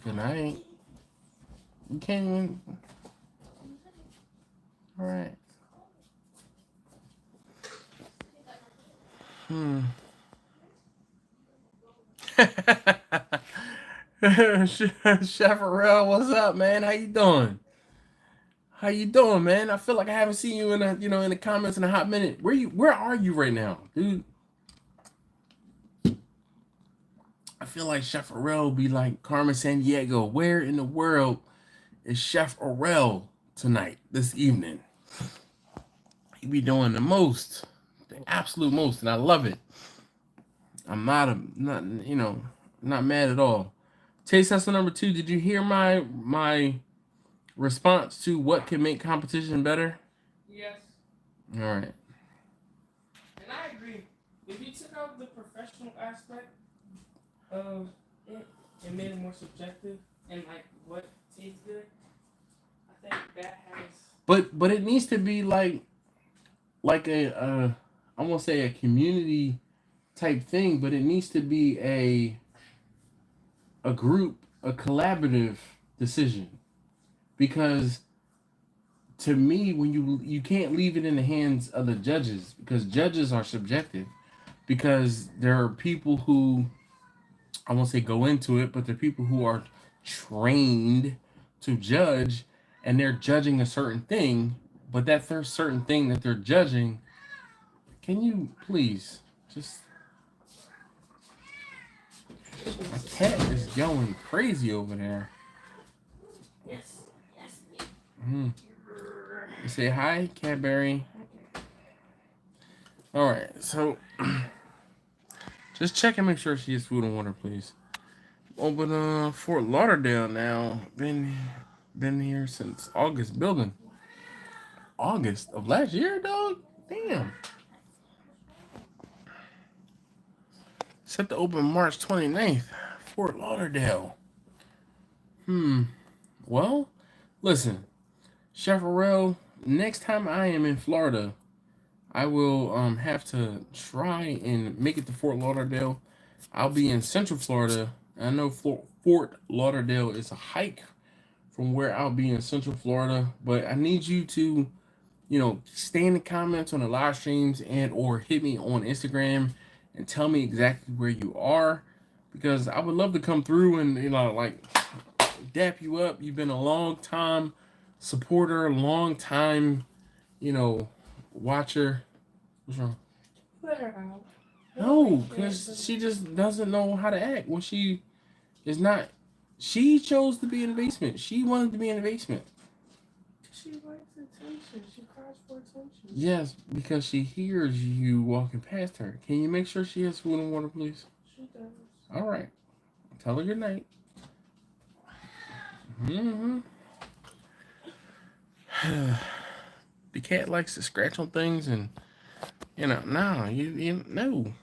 [SPEAKER 1] Good night. You can't even. All right. Chef Arel, what's up, man? How you doing? How you doing, man? I feel like I haven't seen you in the comments in a hot minute. Where are you right now, dude? I feel like Chef Arel will be like Carmen Sandiego. Where in the world is Chef Arel tonight, this evening? He be doing the absolute most, and I love it. I'm not mad at all. Taste tester number 2. Did you hear my response to what can make competition better?
[SPEAKER 2] Yes.
[SPEAKER 1] All right.
[SPEAKER 2] And I agree. If you took out the professional aspect of it and made it more subjective and like what tastes good, I think that has.
[SPEAKER 1] But it needs to be like a I won't say a community type thing, but it needs to be a group, a collaborative decision. Because to me, when you can't leave it in the hands of the judges, because judges are subjective. Because there are people who, I won't say go into it, but there are people who are trained to judge, and they're judging a certain thing, but that first certain thing that they're judging, can you please just... My cat is going crazy over there.
[SPEAKER 2] Yes.
[SPEAKER 1] You say hi, Cadbury. All right, so just check and make sure she has food and water, please. Oh, but Fort Lauderdale now been here since August building. August of last year, dog. Damn. Set to open March 29th. Fort Lauderdale. Well, listen, Chef Arel, next time I am in Florida, I will have to try and make it to Fort Lauderdale. I'll be in Central Florida. I know Fort Lauderdale is a hike from where I'll be in Central Florida, but I need you to, stay in the comments on the live streams and or hit me on Instagram and tell me exactly where you are, because I would love to come through and like dap you up. You've been a long time supporter, long time, watcher. What's wrong?
[SPEAKER 2] Let her out.
[SPEAKER 1] No, because she just doesn't know how to act when she is not. She chose to be in the basement. She wanted to be in the basement.
[SPEAKER 2] She likes it attention. She cries for attention.
[SPEAKER 1] Yes, because she hears you walking past her. Can you make sure she has food and water, please?
[SPEAKER 2] She does.
[SPEAKER 1] All right. Tell her good night. Mm-hmm. The cat likes to scratch on things and, no, you no.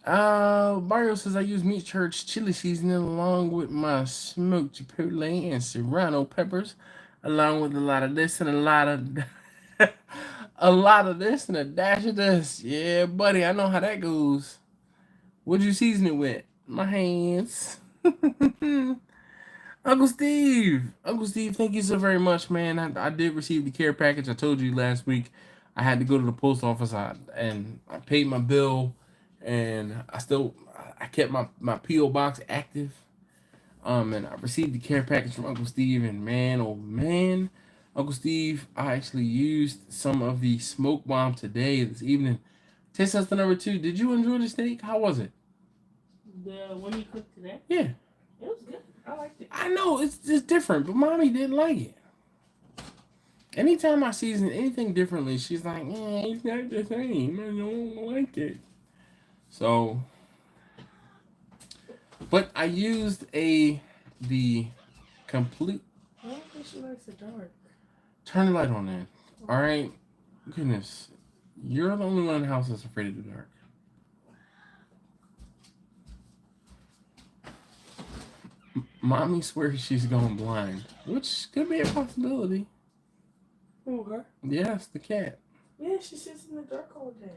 [SPEAKER 1] Mario says I use meat church chili seasoning along with my smoked chipotle and serrano peppers, along with a lot of this and a lot of a lot of this and a dash of this. Yeah, buddy, I know how that goes. What'd you season it with? My hands. Uncle Steve, thank you so very much, man. I did receive the care package. I told you last week I had to go to the post office and I paid my bill, and I kept my P.O. box active. And I received the care package from Uncle Steve, and man, oh man, Uncle Steve, I actually used some of the smoke bomb this evening. Taste test number 2. Did you enjoy the steak? How was it?
[SPEAKER 2] The one you cooked today?
[SPEAKER 1] Yeah.
[SPEAKER 2] It was good. I liked it.
[SPEAKER 1] I know, it's just different, but Mommy didn't like it. Anytime I season anything differently, she's like, it's not the same. I don't like it. So, but I used the complete...
[SPEAKER 2] I don't think she likes the dark.
[SPEAKER 1] Turn the light on then. All right? Goodness. You're the only one in the house that's afraid of the dark. Mommy swears she's going blind, which could be a possibility.
[SPEAKER 2] Who, her?
[SPEAKER 1] Yes, the cat.
[SPEAKER 2] Yeah, she sits in the dark all day.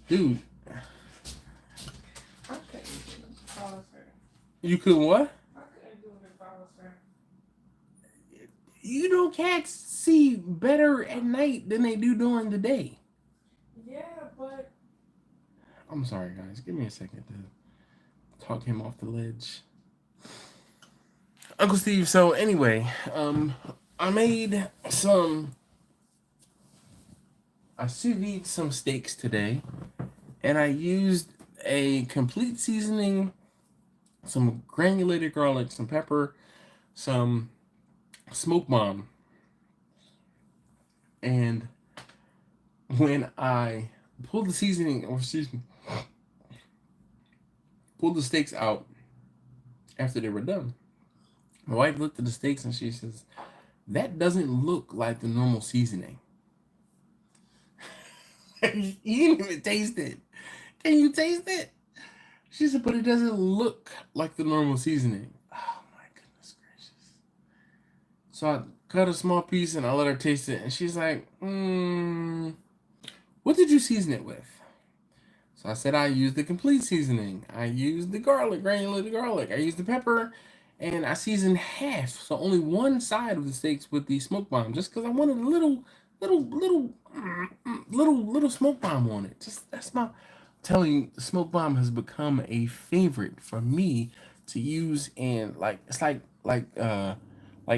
[SPEAKER 1] Dude.
[SPEAKER 2] I couldn't follow her.
[SPEAKER 1] You could what?
[SPEAKER 2] I couldn't do it if I was her.
[SPEAKER 1] You know, cats see better at night than they do during the day.
[SPEAKER 2] Yeah, but...
[SPEAKER 1] I'm sorry, guys. Give me a second to talk him off the ledge. Uncle Steve, so anyway, I made I sous vide some steaks today, and I used a complete seasoning, some granulated garlic, some pepper, some smoke bomb. And when I pulled the pulled the steaks out after they were done, my wife looked at the steaks and she says, "That doesn't look like the normal seasoning." You didn't even taste it. Can you taste it? She said, "But it doesn't look like the normal seasoning." Oh my goodness gracious. So I cut a small piece and I let her taste it, and she's like, "What did you season it with?" So I said I used the complete seasoning. I used the garlic, granulated garlic. I used the pepper, and I seasoned half, so only one side of the steaks with the smoke bomb, just because I wanted a little smoke bomb on it. That's my... I'm telling you, the smoke bomb has become a favorite for me to use, and it's like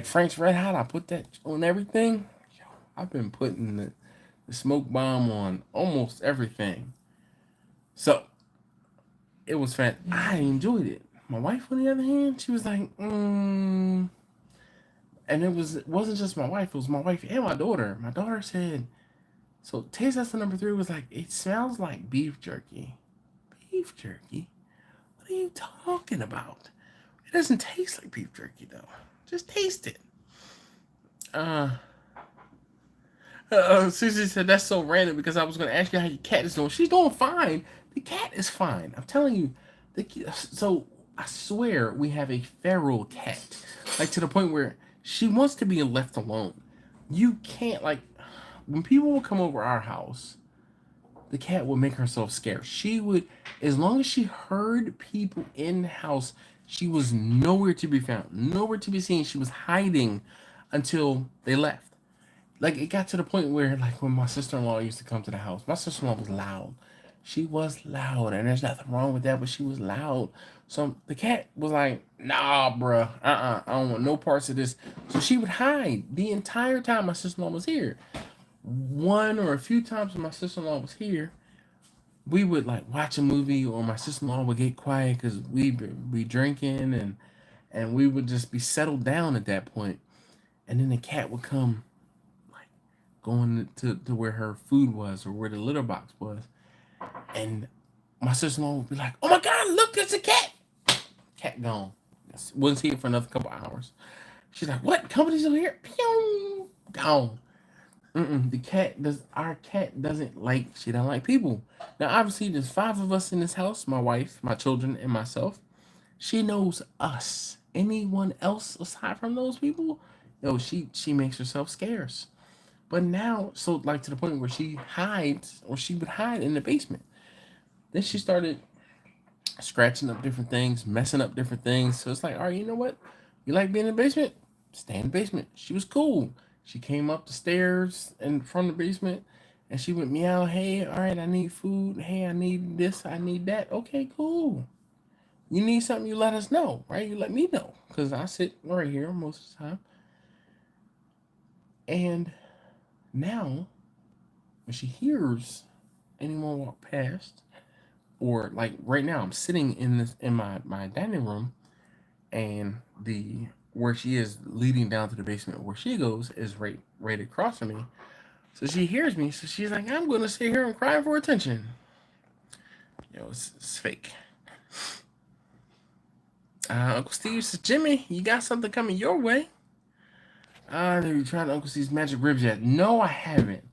[SPEAKER 1] Frank's Red Hot. I put that on everything. Yo, I've been putting the smoke bomb on almost everything. So it was I enjoyed it. My wife, on the other hand, she was like, and it wasn't just my wife, it was my wife and my daughter. My daughter said, so taste test number 3 was like, "It smells like beef jerky." Beef jerky? What are you talking about? It doesn't taste like beef jerky though. Just taste it. Susie said, "That's so random because I was going to ask you how your cat is doing." She's doing fine. The cat is fine. I'm telling you. So I swear we have a feral cat, like to the point where she wants to be left alone. You can't, when people would come over our house, the cat would make herself scarce. She would, as long as she heard people in the house, she was nowhere to be found, nowhere to be seen. She was hiding until they left. It got to the point where, when my sister-in-law used to come to the house, my sister-in-law was loud. She was loud, and there's nothing wrong with that, but she was loud. So the cat was like, "Nah, bruh, I don't want no parts of this." So she would hide the entire time my sister-in-law was here. One or a few times when my sister-in-law was here, we would watch a movie, or my sister-in-law would get quiet because we'd be drinking, and we would just be settled down at that point. And then the cat would come, like going to where her food was or where the litter box was, and my sister-in-law would be like, "Oh my God, look, there's a cat!" Cat gone. Wouldn't see it for another couple hours. She's like, "What? Company's over here?" Pew! Gone. The cat does. Our cat doesn't like. She don't like people. Now, obviously, there's 5 of us in this house: my wife, my children, and myself. She knows us. Anyone else aside from those people, yo, she makes herself scarce. But now, so like to the point where she hides, or she would hide in the basement. Then she started scratching up different things, messing up different things. So it's like, all right, you know what? You like being in the basement? Stay in the basement. She was cool. She came up the stairs and from the basement, and she went meow. Hey, all right, I need food. Hey, I need this. I need that. Okay, cool. You need something, you let us know, right? You let me know, because I sit right here most of the time. And now, when she hears anyone walk past, or like right now, I'm sitting in my dining room, and the where she is leading down to the basement where she goes is right across from me. So she hears me, so she's like, "I'm gonna sit here and cry for attention." Yo, it's fake. Uncle Steve says, "Jimmy, you got something coming your way." Have you tried Uncle Steve's magic ribs yet? No, I haven't.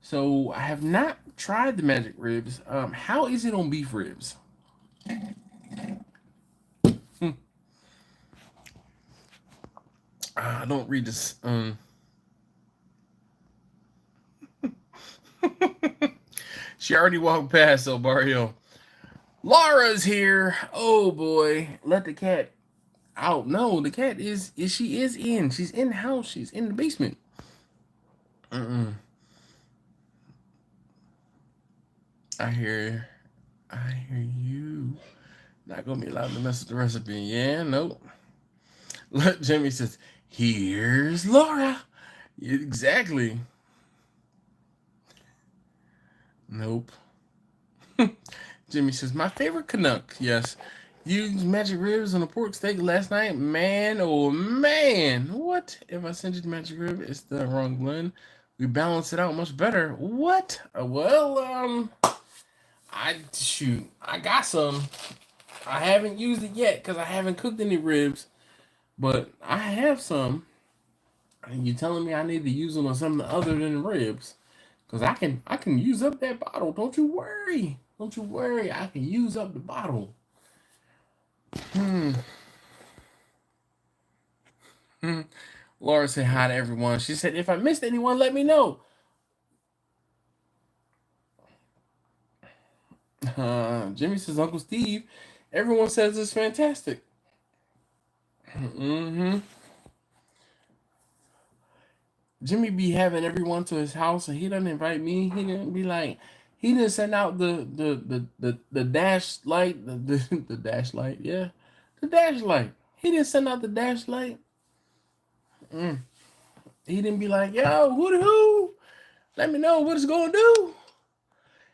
[SPEAKER 1] So I have not tried the magic ribs. How is it on beef ribs? Hmm. I don't read this. She already walked past, so Barrio. Laura's here. Oh boy, let the cat out. No, the cat is she is in. She's in the house. She's in the basement. Mm-mm. I hear, I hear you. Not gonna be allowed to mess with the recipe. Yeah, nope. Look, Jimmy says, "Here's Laura." Exactly. Nope. Jimmy says, "My favorite Canuck." Yes. Used magic ribs on a pork steak last night. Man, oh man. What? If I send you the magic rib, it's the wrong blend. We balance it out much better. What? I got some. I haven't used it yet because I haven't cooked any ribs, but I have some. You telling me I need to use them on something other than ribs? Cause I can use up that bottle. Don't you worry. Don't you worry. I can use up the bottle. Hmm. Hmm. Laura said hi to everyone. She said, if I missed anyone, let me know. Jimmy says, Uncle Steve, everyone says it's fantastic. Mm-hmm. Jimmy be having everyone to his house, and he doesn't invite me. He didn't be like, he didn't send out the dash light, the dash light, yeah, the dash light. He didn't send out the dash light. Mm. He didn't be like, yo, who the who? Let me know what it's gonna do.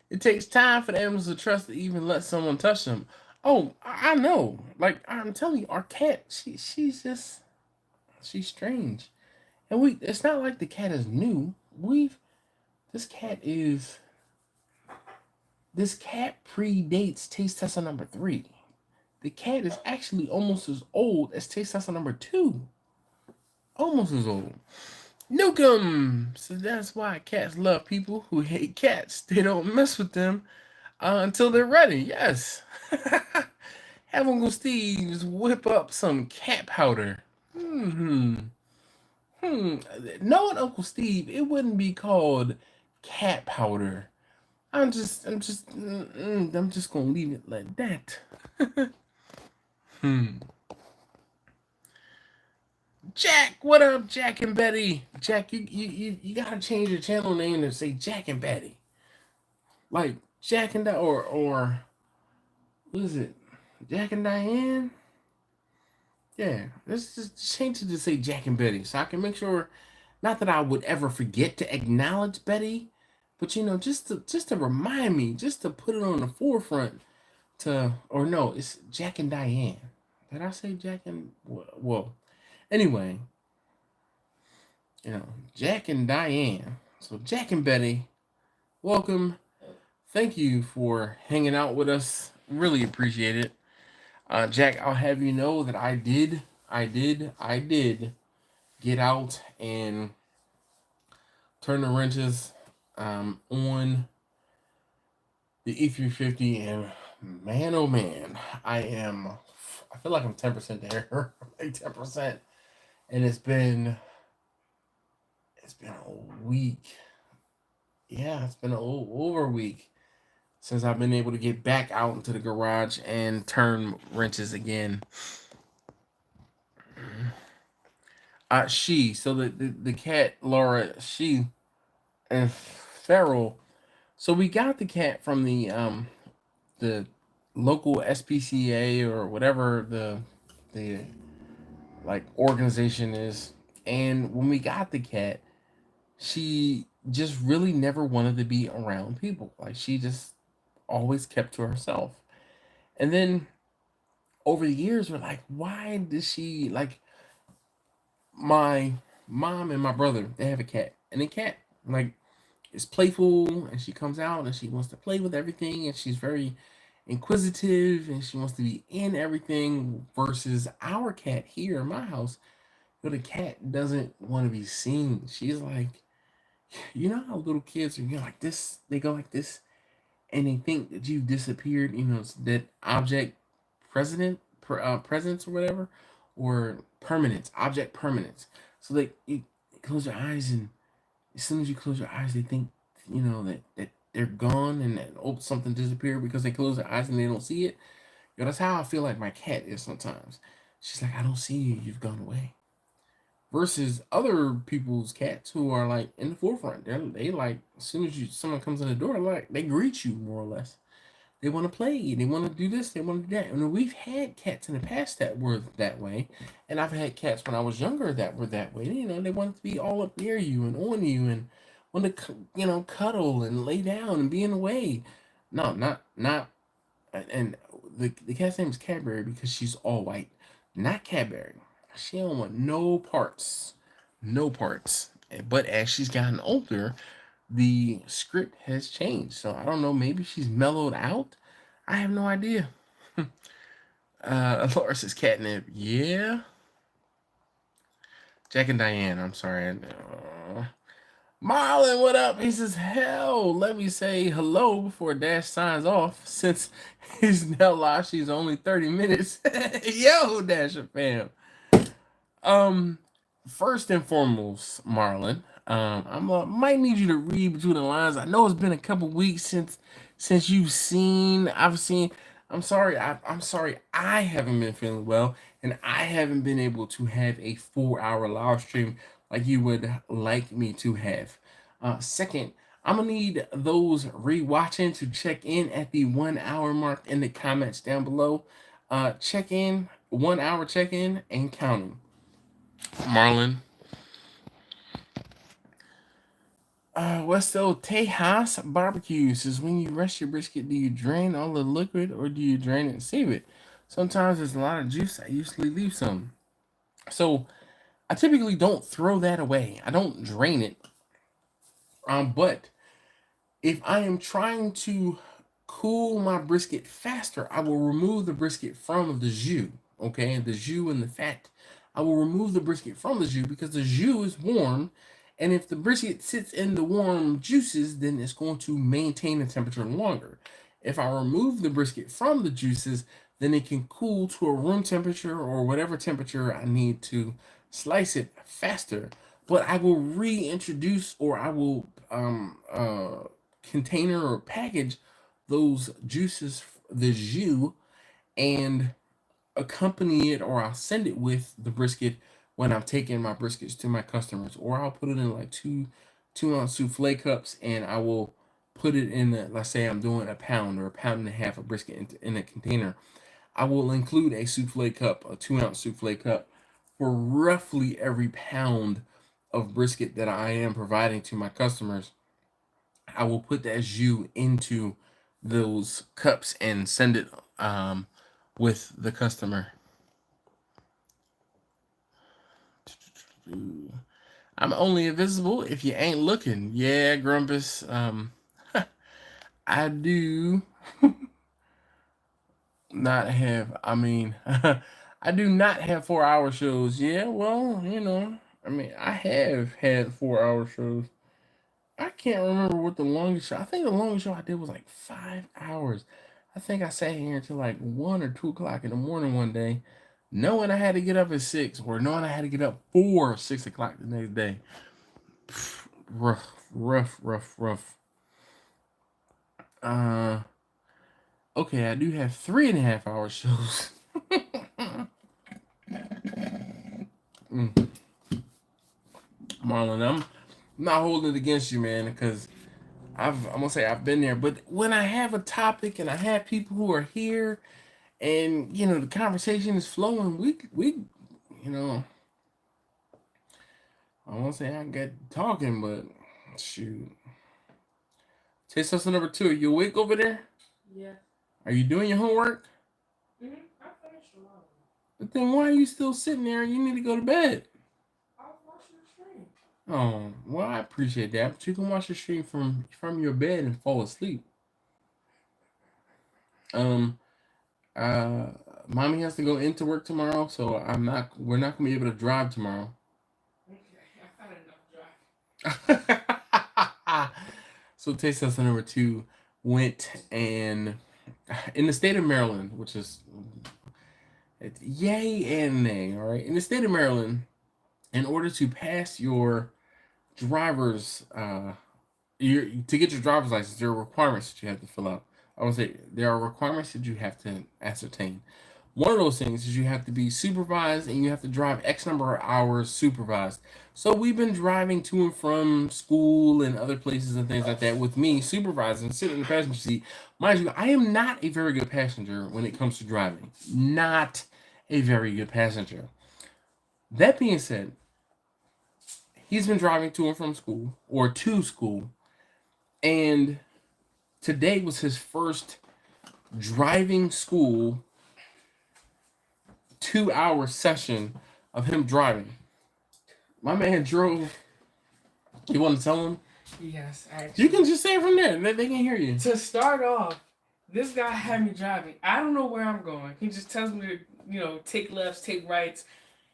[SPEAKER 1] It takes time for the animals to trust to even let someone touch them. Oh, I know. Like I'm telling you, our cat, she's just she's strange. And it's not like the cat is new. We've this cat is this cat predates taste tester number 3. The cat is actually almost as old as taste tester number 2. Almost as old. Nukem. So that's why cats love people who hate cats. They don't mess with them until they're ready. Yes. Have Uncle Steve's whip up some cat powder. Hmm. Hmm. Knowing Uncle Steve, it wouldn't be called cat powder. I'm just gonna leave it like that. Hmm. Jack, what up, Jack and Betty? Jack, you gotta change your channel name to say Jack and Betty. Like Jack and or what is it? Jack and Diane? Yeah, let's just change it to say Jack and Betty, so I can make sure. Not that I would ever forget to acknowledge Betty, but just to remind me, just to put it on the forefront. Or no, it's Jack and Diane. Did I say Jack and well? Anyway, Jack and Diane. So Jack and Betty, welcome. Thank you for hanging out with us. Really appreciate it. Jack, I'll have you know that I did get out and turn the wrenches on the E350, and man, oh man, I feel like I'm 10% there, like 10%, and it's been a week. Yeah, it's been over a week since I've been able to get back out into the garage and turn wrenches again. So the cat Laura, she and Feral. So we got the cat from the local SPCA or whatever the like organization is, and when we got the cat, she just really never wanted to be around people. Like she just always kept to herself. And then over the years, we're like, why does she like my mom and my brother? They have a cat, and the cat like is playful, and she comes out and she wants to play with everything, and she's very inquisitive, and she wants to be in everything. Versus our cat here in my house, the cat doesn't want to be seen. She's like, how little kids are, like this, they go like this, and they think that you've disappeared, that object presence or whatever, or permanence, object permanence. So you close your eyes, and as soon as you close your eyes, they think, that they're gone, and that something disappeared because they close their eyes and they don't see it. That's how I feel like my cat is sometimes. She's like, I don't see you, you've gone away. Versus other people's cats who are like in the forefront. They like, as soon as someone comes in the door, like they greet you more or less. They want to play. They want to do this. They want to do that. And we've had cats in the past that were that way, and I've had cats when I was younger that were that way. They wanted to be all up near you and on you, and want to cuddle and lay down and be in the way. No, not. And the cat's name is Cadbury because she's all white, not Cadbury. She don't want no parts, no parts. But as she's gotten older, the script has changed. So I don't know. Maybe she's mellowed out. I have no idea. Laura says catnip. Yeah. Jack and Diane. I'm sorry. Marlon, what up? He says, hell, let me say hello before Dash signs off. Since he's now live, she's only 30 minutes. Yo, Dasher fam. First and foremost, Marlon, I might need you to read between the lines. I know it's been a couple weeks since I've seen. I'm sorry. I'm sorry. I haven't been feeling well, and I haven't been able to have a 4-hour live stream like you would like me to have. Second, I'm gonna need those rewatching to check in at the 1 hour mark in the comments down below. Check in, 1 hour check in, and counting. Marlon. Westo Tejas Barbecue says, when you rest your brisket, do you drain all the liquid or do you drain it and save it? Sometimes there's a lot of juice. I usually leave some. So I typically don't throw that away. I don't drain it. But if I am trying to cool my brisket faster, I will remove the brisket from the jus. Okay, the jus and the fat. I will remove the brisket from the jus because the jus is warm, and if the brisket sits in the warm juices, then it's going to maintain the temperature longer. If I remove the brisket from the juices, then it can cool to a room temperature or whatever temperature I need to slice it faster. But I will reintroduce, or I will container or package those juices, the jus, and accompany it, or I'll send it with the brisket when I'm taking my briskets to my customers, or I'll put it in like two-ounce souffle cups, and I will put it in the, let's say I'm doing a pound or a pound and a half of brisket in a container. I will include a souffle cup, a 2-ounce souffle cup, for roughly every pound of brisket that I am providing to my customers. I will put that jus into those cups and send it with the customer. I'm only invisible if you ain't looking. Yeah, Grumpus. I do not have. I mean, I do not have 4 hour shows. Yeah, well, I mean, I have had 4 hour shows. I can't remember what the longest show. I think the longest show I did was like 5 hours. I think I sat here until like 1 or 2 o'clock in the morning one day, knowing I had to get up at 6, or knowing I had to get up 4 or 6 o'clock the next day. Rough, rough, rough, rough. Uh, okay, I do have 3.5 hour shows. Marlon, I'm not holding it against you, man, because I'm gonna say I've been there. But when I have a topic and I have people who are here, and the conversation is flowing, we you know I won't say I got talking, but shoot. Taste lesson number 2. Are you awake over there?
[SPEAKER 2] Yeah.
[SPEAKER 1] Are you doing your homework?
[SPEAKER 2] I finished a lot.
[SPEAKER 1] But then why are you still sitting there? You need to go to bed.
[SPEAKER 2] I was watching the stream.
[SPEAKER 1] Oh, well, I appreciate that. But you can watch the stream from your bed and fall asleep. Mommy has to go into work tomorrow, so we're not gonna be able to drive tomorrow.
[SPEAKER 2] Okay, I had enough drive.
[SPEAKER 1] So taste lesson number 2 went and in the state of Maryland, which is yay and nay, all right. In the state of Maryland, in order to pass your driver's to get your driver's license, there are requirements that you have to fill out. I would say there are requirements that you have to ascertain. One of those things is you have to be supervised and you have to drive X number of hours supervised. So we've been driving to and from school and other places and things like that with me supervising, sitting in the passenger seat. Mind you, I am not a very good passenger when it comes to driving. Not a very good passenger. That being said, he's been driving to and from school, or to school, and today was his first driving school 2 hour session of him driving. My man drove. You want to tell him?
[SPEAKER 2] Yes, actually.
[SPEAKER 1] You can just say it from there. They can hear you.
[SPEAKER 2] To start off, this guy had me driving. I don't know where I'm going. He just tells me to, take lefts, take rights.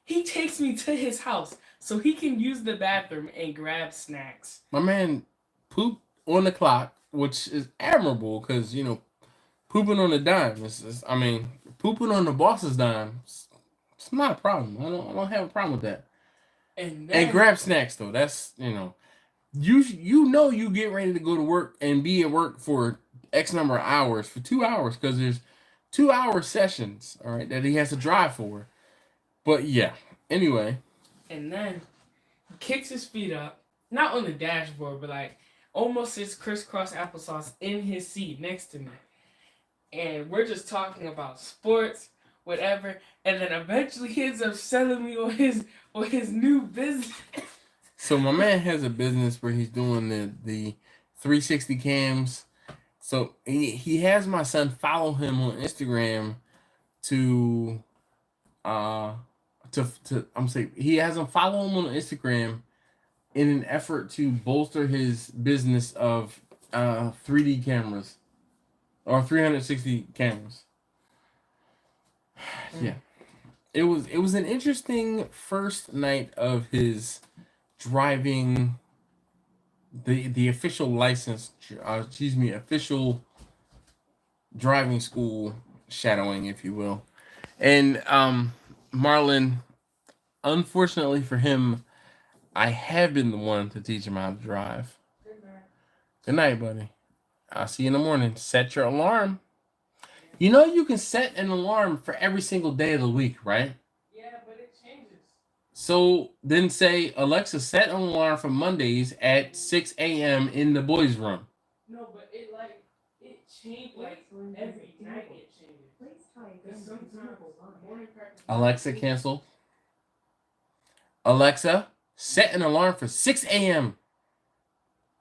[SPEAKER 2] He takes me to his house so he can use the bathroom and grab snacks.
[SPEAKER 1] My man pooped on the clock, which is admirable because, pooping on the dime pooping on the boss's dime, it's not a problem. I don't have a problem with that. And grab snacks though. That's you get ready to go to work and be at work for X number of hours for 2 hours because there's 2 hour sessions, all right, that he has to drive for. But yeah, anyway.
[SPEAKER 2] And then he kicks his feet up, not on the dashboard, but like almost his crisscross applesauce in his seat next to me. And we're just talking about sports, whatever, and then eventually he ends up selling me on his new business.
[SPEAKER 1] So my man has a business where he's doing the 360 cams. So he has my son follow him on Instagram to he has him follow him on Instagram in an effort to bolster his business of 3D cameras. Or 360 cameras. Yeah. It was an interesting first night of his driving the official license, official driving school shadowing, if you will. And Marlon, unfortunately for him, I have been the one to teach him how to drive. Good night, buddy. I'll see you in the morning. Set your alarm. You can set an alarm for every single day of the week, right?
[SPEAKER 2] Yeah, but it changes.
[SPEAKER 1] So then say, Alexa, set an alarm for Mondays at 6 a.m. in the boys' room.
[SPEAKER 2] No, but it changes every night. It changes.
[SPEAKER 1] Alexa, cancel. Alexa, set an alarm for 6 a.m.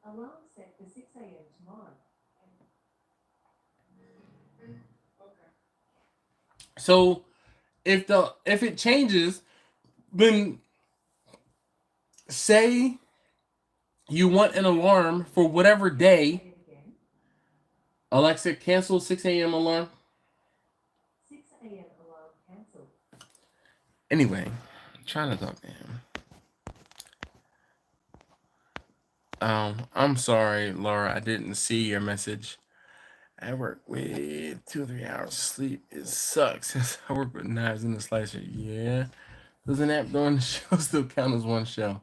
[SPEAKER 3] Alarm set for 6 a.m. tomorrow.
[SPEAKER 2] Okay.
[SPEAKER 1] So if it changes, then say you want an alarm for whatever day.
[SPEAKER 3] Say it again.
[SPEAKER 1] Alexa, cancel 6 a.m. alarm.
[SPEAKER 3] 6 a.m. alarm cancelled.
[SPEAKER 1] Anyway, I'm trying to talk to him. I'm sorry, Laura. I didn't see your message. I work with 2 or 3 hours of sleep. It sucks. I work with knives in the slicer. Yeah. Does an app during the show still count as one show?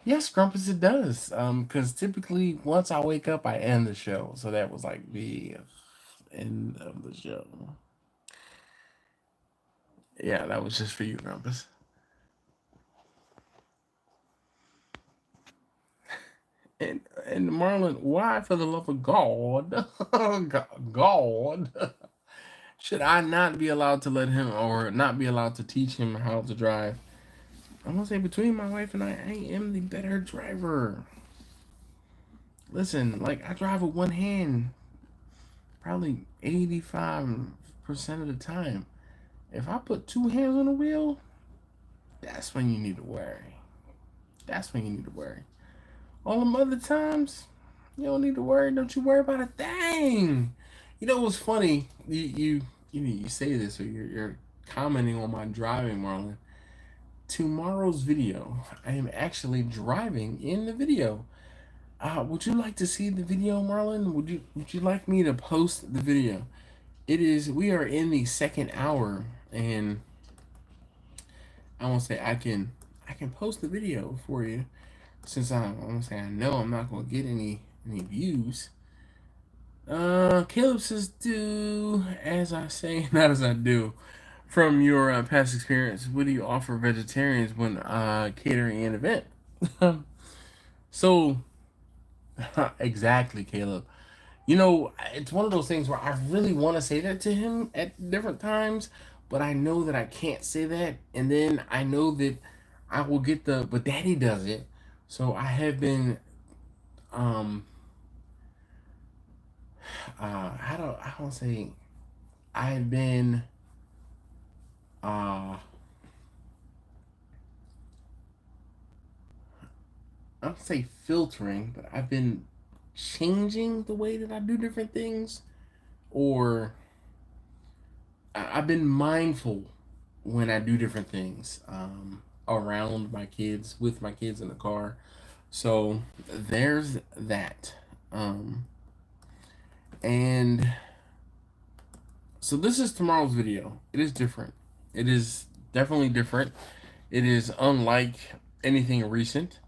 [SPEAKER 1] Yes, Grumpus, it does. Because typically once I wake up, I end the show. So that was like the end of the show. Yeah, that was just for you, Grumpus. And Marlon, why for the love of God? God. Should I not be allowed to let him or not be allowed to teach him how to drive? I'm gonna say between my wife and I am the better driver. Listen, like I drive with one hand probably 85% of the time. If I put two hands on the wheel, that's when you need to worry. That's when you need to worry. All them other times, you don't need to worry. Don't you worry about a thing. You know what's funny? You say this or you're commenting on my driving, Marlon. Tomorrow's video, I am actually driving in the video. Would you like to see the video, Marlon? Would you like me to post the video? We are in the second hour, and I want to say I can post the video for you, since I want to say I know I'm not gonna get any views. Caleb says, do as I say, not as I do. From your past experience, what do you offer vegetarians when catering an event? So, exactly, Caleb. You know, it's one of those things where I really want to say that to him at different times, but I know that I can't say that, and then I know that I will get but Daddy does it. So I have been, I don't say, I've been, I don't say filtering, but I've been changing the way that I do different things, or I've been mindful when I do different things around my kids, with my kids in the car. So there's that. And so this is tomorrow's video. It is different. It is definitely different. It is unlike anything recent.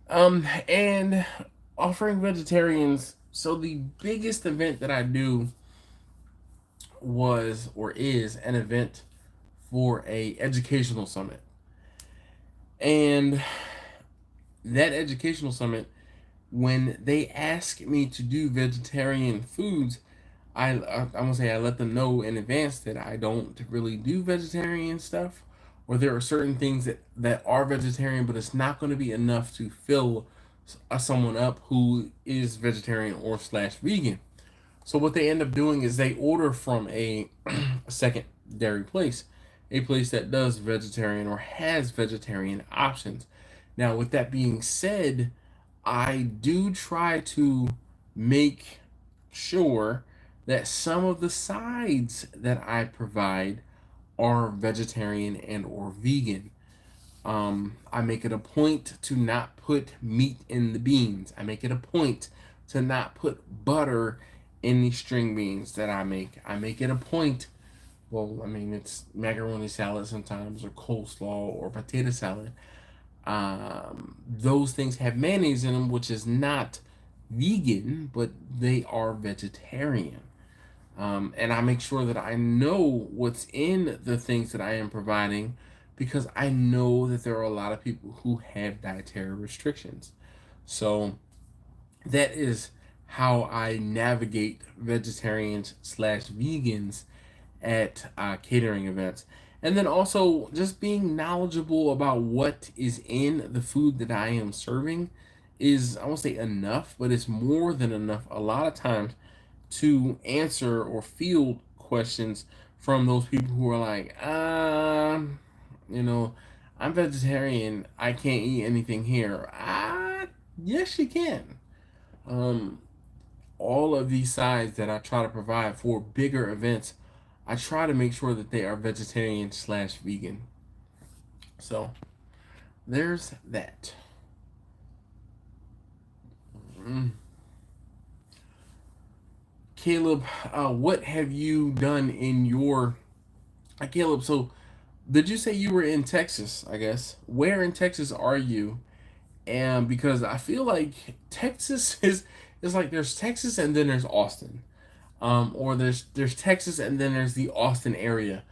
[SPEAKER 1] And offering vegetarians. So the biggest event that I do was or is an event for a educational summit. And that educational summit, when they ask me to do vegetarian foods, I'm gonna say I let them know in advance that I don't really do vegetarian stuff, or there are certain things that are vegetarian, but it's not going to be enough to fill someone up who is vegetarian or slash vegan. So what they end up doing is they order from a secondary place, a place that does vegetarian or has vegetarian options. Now, with that being said, I do try to make sure that some of the sides that I provide are vegetarian and or vegan. I make it a point to not put meat in the beans. I make it a point to not put butter in the string beans that I make. I make it a point. Well, I mean, it's macaroni salad sometimes, or coleslaw, or potato salad. Those things have mayonnaise in them, which is not vegan, but they are vegetarian. And I make sure that I know what's in the things that I am providing, because I know that there are a lot of people who have dietary restrictions. So that is how I navigate vegetarians slash vegans at catering events. And then also just being knowledgeable about what is in the food that I am serving is, I won't say enough, but it's more than enough a lot of times to answer or field questions from those people who are like, you know, I'm vegetarian. I can't eat anything here. Yes, you can. Um, all of these sides that I try to provide for bigger events, I try to make sure that they are vegetarian slash vegan. So there's that. Mm. Caleb, what have you done in your Caleb? So did you say you were in Texas? I guess where in Texas are you? And because I feel like Texas is like there's Texas and then there's Austin, or there's Texas and then there's the Austin area.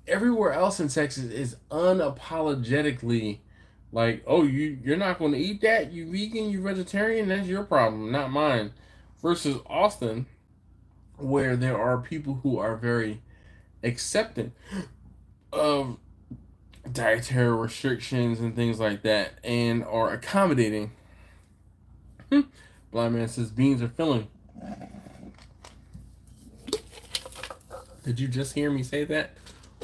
[SPEAKER 1] Everywhere else in Texas is unapologetically like, oh, you're not going to eat that, you vegan, you vegetarian, that's your problem, not mine. Versus Austin, where there are people who are very accepting of dietary restrictions and things like that and are accommodating. Blind man says beans are filling. Did you just hear me say that?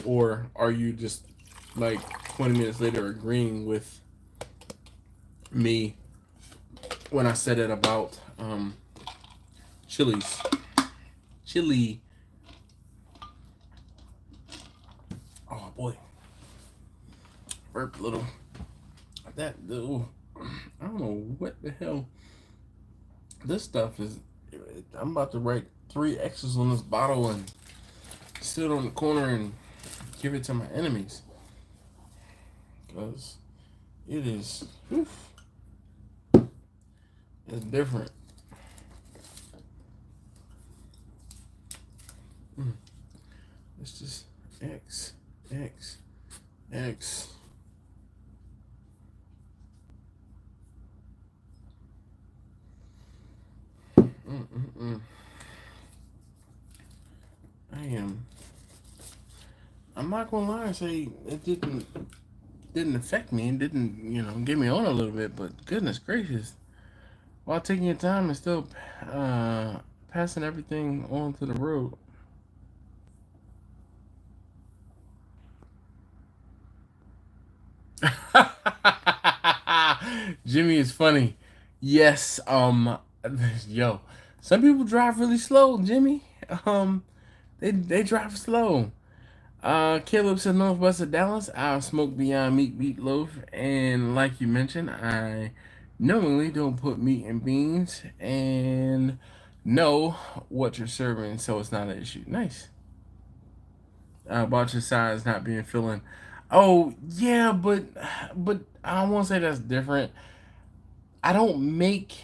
[SPEAKER 1] Or are you just like 20 minutes later agreeing with me when I said it about chilies? Chili. Oh boy. Burp a little. That ooh, I don't know what the hell this stuff is. I'm about to write 3 X's on this bottle and sit on the corner and give it to my enemies. Because it is, oof, it's different. It's just X, X, X. I'm not gonna lie and say it didn't affect me. It didn't get me on a little bit. But goodness gracious, while taking your time and still passing everything on to the road. Jimmy is funny. Yes. Yo, some people drive really slow. Jimmy. They drive slow. Caleb said Northwest of Dallas. I'll smoke Beyond Meat meatloaf, and like you mentioned, I knowingly don't put meat in beans and know what you're serving, so it's not an issue. Nice. About your size not being filling. Oh yeah, but I won't say that's different. I don't make.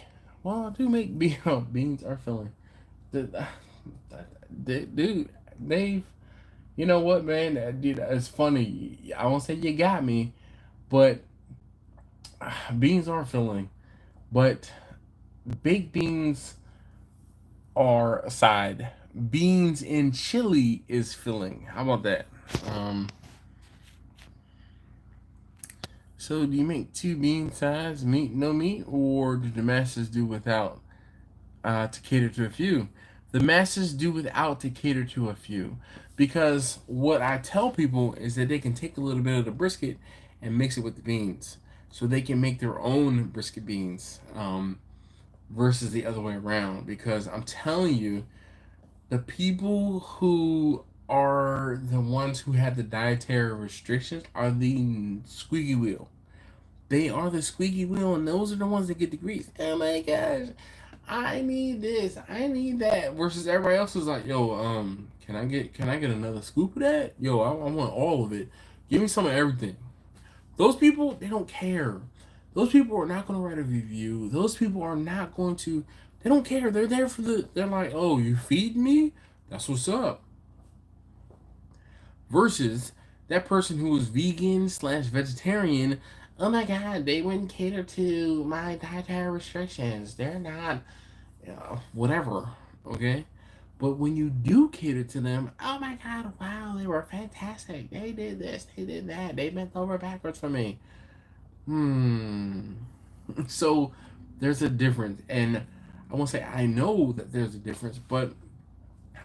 [SPEAKER 1] Well, I do make beans are filling. Dude, Dave. You know what, man? Dude, it's funny. I won't say you got me, but beans are filling. But baked beans are a side. Beans in chili is filling. How about that? Um, so do you make 2 bean sides, meat, no meat, or do the masters do without to cater to a few? The masters do without to cater to a few. Because what I tell people is that they can take a little bit of the brisket and mix it with the beans. So they can make their own brisket beans versus the other way around. Because I'm telling you, the people who are the ones who have the dietary restrictions are the squeaky wheel. They are the squeaky wheel, and those are the ones that get the grease. Oh my gosh, I need this, I need that. Versus everybody else is like, yo, can I get another scoop of that? Yo, I want all of it. Give me some of everything. Those people, they don't care. Those people are not going to write a review. Those people are not going to. They don't care. They're there for the. They're like, oh, you feed me? That's what's up. Versus that person who is vegan slash vegetarian. Oh my God, they wouldn't cater to my dietary restrictions. They're not, whatever. Okay. But when you do cater to them, oh my God, wow, they were fantastic. They did this, they did that. They bent over backwards for me. So there's a difference. And I won't say I know that there's a difference, but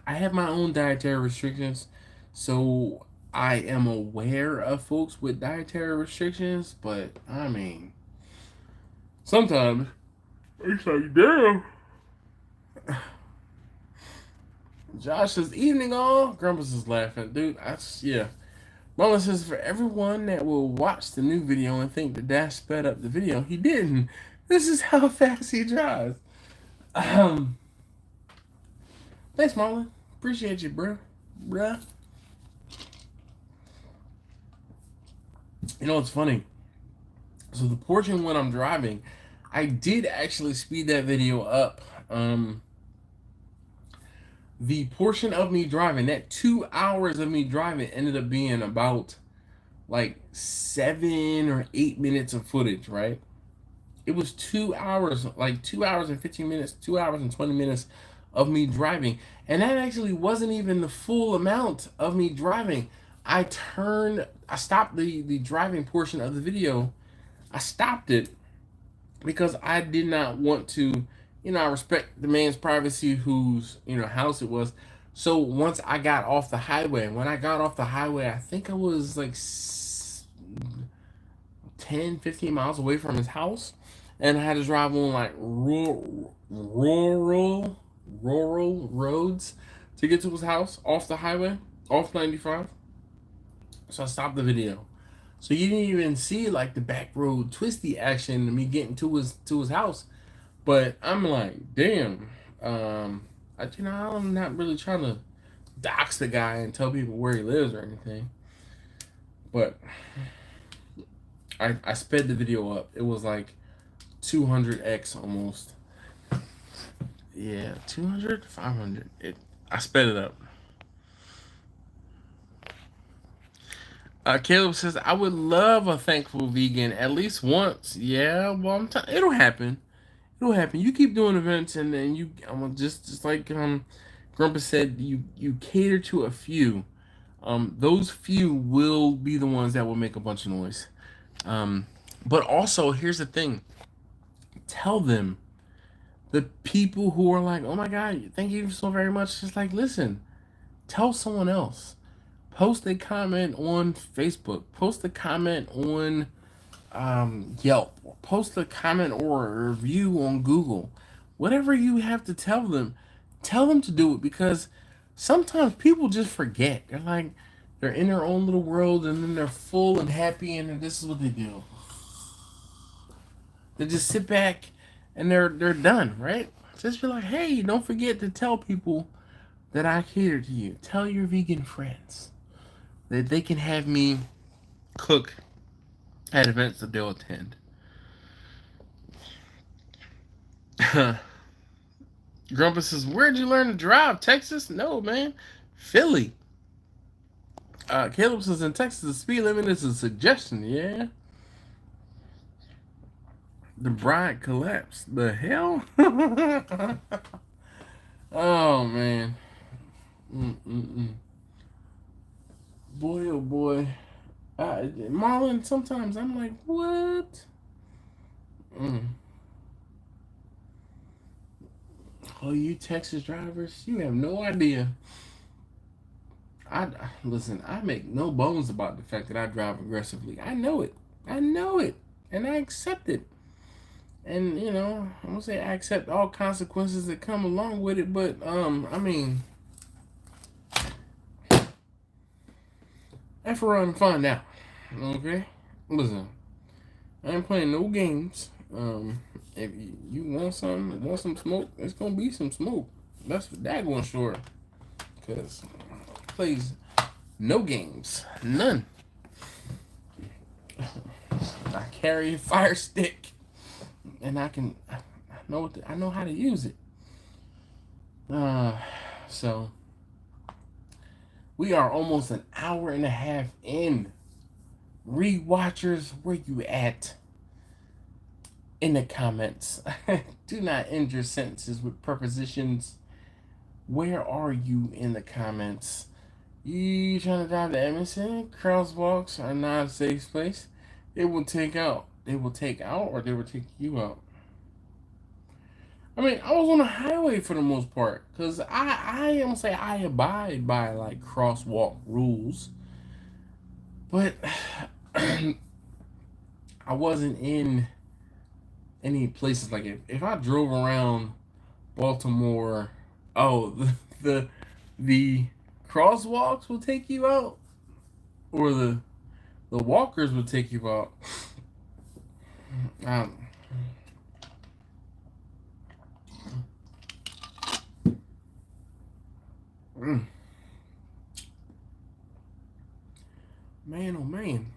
[SPEAKER 1] I have my own dietary restrictions. So I am aware of folks with dietary restrictions, but I mean, sometimes it's like, damn. Josh says, evening all. Grumpus is laughing. Dude, yeah. Mama says, for everyone that will watch the new video and think that Dash sped up the video, he didn't. This is how fast he drives. Thanks, Marlon. Appreciate you, bruh. You know what's funny? So the portion when I'm driving, I did actually speed that video up. The portion of me driving, that 2 hours of me driving ended up being about like 7 or 8 minutes of footage, right? It was 2 hours, like 2 hours and 15 minutes, 2 hours and 20 minutes of me driving. And that actually wasn't even the full amount of me driving. I stopped the driving portion of the video. I stopped it because I did not want to, I respect the man's privacy whose, house it was. So once I got off the highway, when I got off the highway, I think I was like 10, 15 miles away from his house. And I had to drive on like rural roads to get to his house off the highway, off 95. So I stopped the video. So you didn't even see like the back road twisty action of me getting to his house. But I'm like, damn. I'm not really trying to dox the guy and tell people where he lives or anything. But I sped the video up. It was like 200x almost. Yeah, 200, 500. I sped it up. Caleb says, I would love a thankful vegan at least once. Yeah, well, it'll happen. It'll happen. You keep doing events, and then I'm just like Grumpus said, you cater to a few. Those few will be the ones that will make a bunch of noise. But also, here's the thing. Tell them, the people who are like, oh my God, thank you so very much. Just like, listen, tell someone else. Post a comment on Facebook. Post a comment on Yelp. Post a comment or a review on Google. Whatever you have to tell them to do it, because sometimes people just forget. They're like, they're in their own little world, and then they're full and happy, and this is what they do. They just sit back and they're done, right? Just be like, hey, don't forget to tell people that I cater to you. Tell your vegan friends that they can have me cook at events that they'll attend. Grumpus says, where'd you learn to drive? Texas? No, man. Philly. Caleb says, in Texas, the speed limit is a suggestion. Yeah. The bride collapsed. The hell? Oh, man. Boy, oh boy. Marlon, sometimes I'm like, what? Oh, you Texas drivers, you have no idea. Listen, I make no bones about the fact that I drive aggressively. I know it. And I accept it. And, I'm going to say I accept all consequences that come along with it, but, F around and find out. Okay? Listen, I ain't playing no games. If you want some smoke, it's gonna be some smoke. That's for daggone sure. Cause plays no games, none. I carry a fire stick, and I know how to use it. So we are almost an hour and a half in. Rewatchers, where you at? In the comments. Do not end your sentences with prepositions. Where are you in the comments? You trying to drive to Edmondson? Crosswalks are not a safe place. They will take out, or they will take you out. I mean, I was on the highway for the most part, because I don't say I abide by like crosswalk rules. But I wasn't in any places like if I drove around Baltimore, oh the crosswalks will take you out, or the walkers will take you out. Um, mm, man, oh man.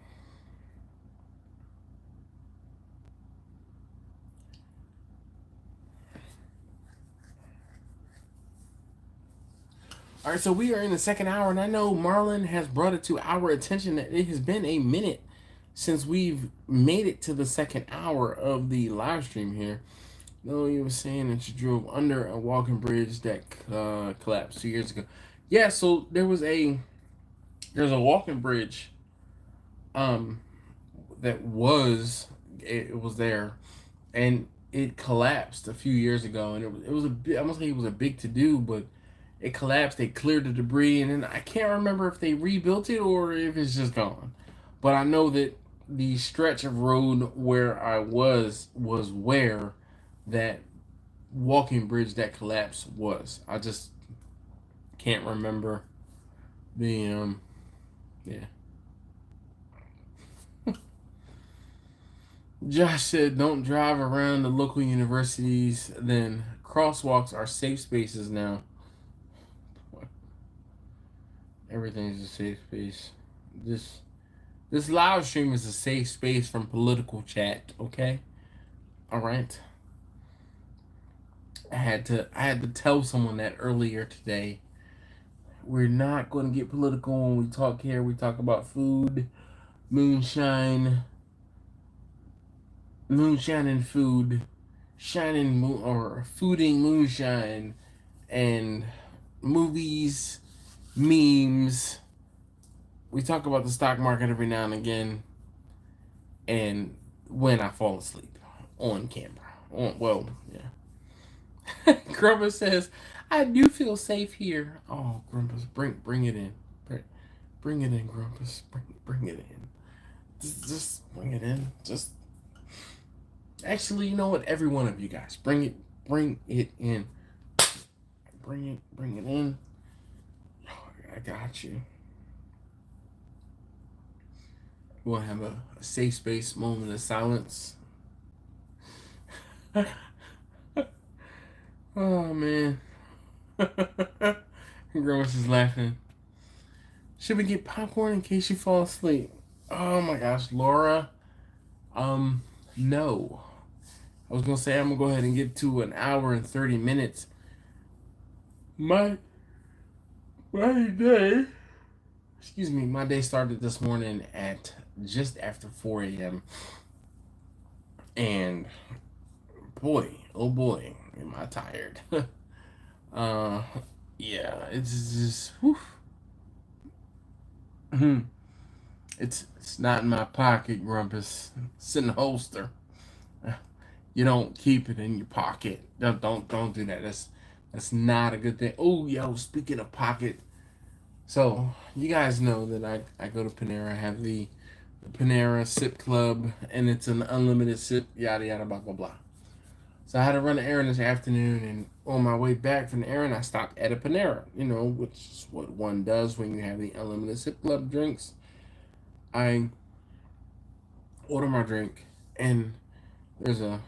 [SPEAKER 1] All right, so we are in the second hour, and I know Marlon has brought it to our attention that it has been a minute since we've made it to the second hour of the live stream here. No, you were saying that you drove under a walking bridge that collapsed 2 years ago. Yeah, so there's a walking bridge um that it was there, and it collapsed a few years ago, and it was a bit, I must say it was a big to do, but it collapsed. They cleared the debris, and then I can't remember if they rebuilt it or if it's just gone. But I know that the stretch of road where I was where that walking bridge that collapsed was. I just can't remember the yeah. Josh said, "Don't drive around the local universities. Then crosswalks are safe spaces now. Everything's a safe space. This live stream is a safe space from political chat. Okay, all right. I had to tell someone that earlier today. We're not going to get political when we talk here. We talk about food, moonshine." Moonshine and food, shining moon or fooding moonshine, and movies, memes. We talk about the stock market every now and again, and when I fall asleep on camera. Yeah. Grumpus says, "I do feel safe here." Oh, Grumpus, bring it in, bring it in, Grumpus, bring it in. Just bring it in. Actually, you know what? Every one of you guys, bring it in. Bring it in. Oh, I got you. We'll have a safe space moment of silence. Oh man. Gross is laughing. Should we get popcorn in case you fall asleep? Oh my gosh, Laura. No. I was gonna say I'm gonna go ahead and get to an hour and 30 minutes. My day. Excuse me. My day started this morning at just after 4 a.m. And boy, oh boy, am I tired. Yeah, it's just. Whew. It's not in my pocket, Grumpus. It's in the holster. You don't keep it in your pocket. Don't do that. That's not a good thing. Oh, yo, speaking of pocket, so you guys know that I go to Panera. I have the Panera Sip Club, and it's an unlimited sip. Yada yada blah blah blah. So I had to run an errand this afternoon, and on my way back from the errand, I stopped at a Panera. You know, which is what one does when you have the unlimited Sip Club drinks. I order my drink, and there's a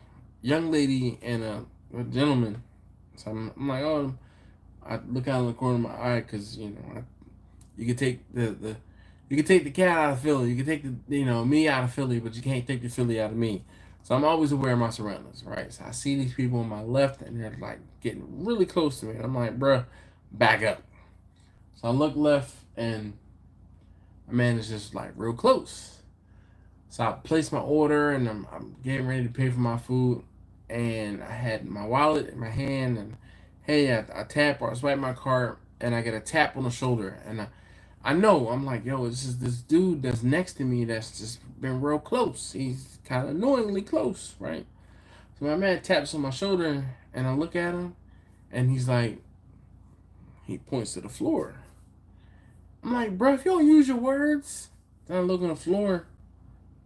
[SPEAKER 1] young lady and a gentleman. So I'm like, oh, I look out of the corner of my eye because you can take you can take the cat out of Philly, you can take the me out of Philly, but you can't take the Philly out of me. So I'm always aware of my surroundings, right? So I see these people on my left, and they're like getting really close to me, and I'm like, bruh, back up. So I look left, and my man is just like real close. So I place my order, and I'm getting ready to pay for my food, and I had my wallet in my hand, and hey, I tap or I swipe my card, and I get a tap on the shoulder, and I know, I'm like, yo, it's just this dude that's next to me that's just been real close. He's kind of annoyingly close, right? So my man taps on my shoulder, and I look at him, and he's like, he points to the floor. I'm like, bro, if you don't use your words, Then I look on the floor.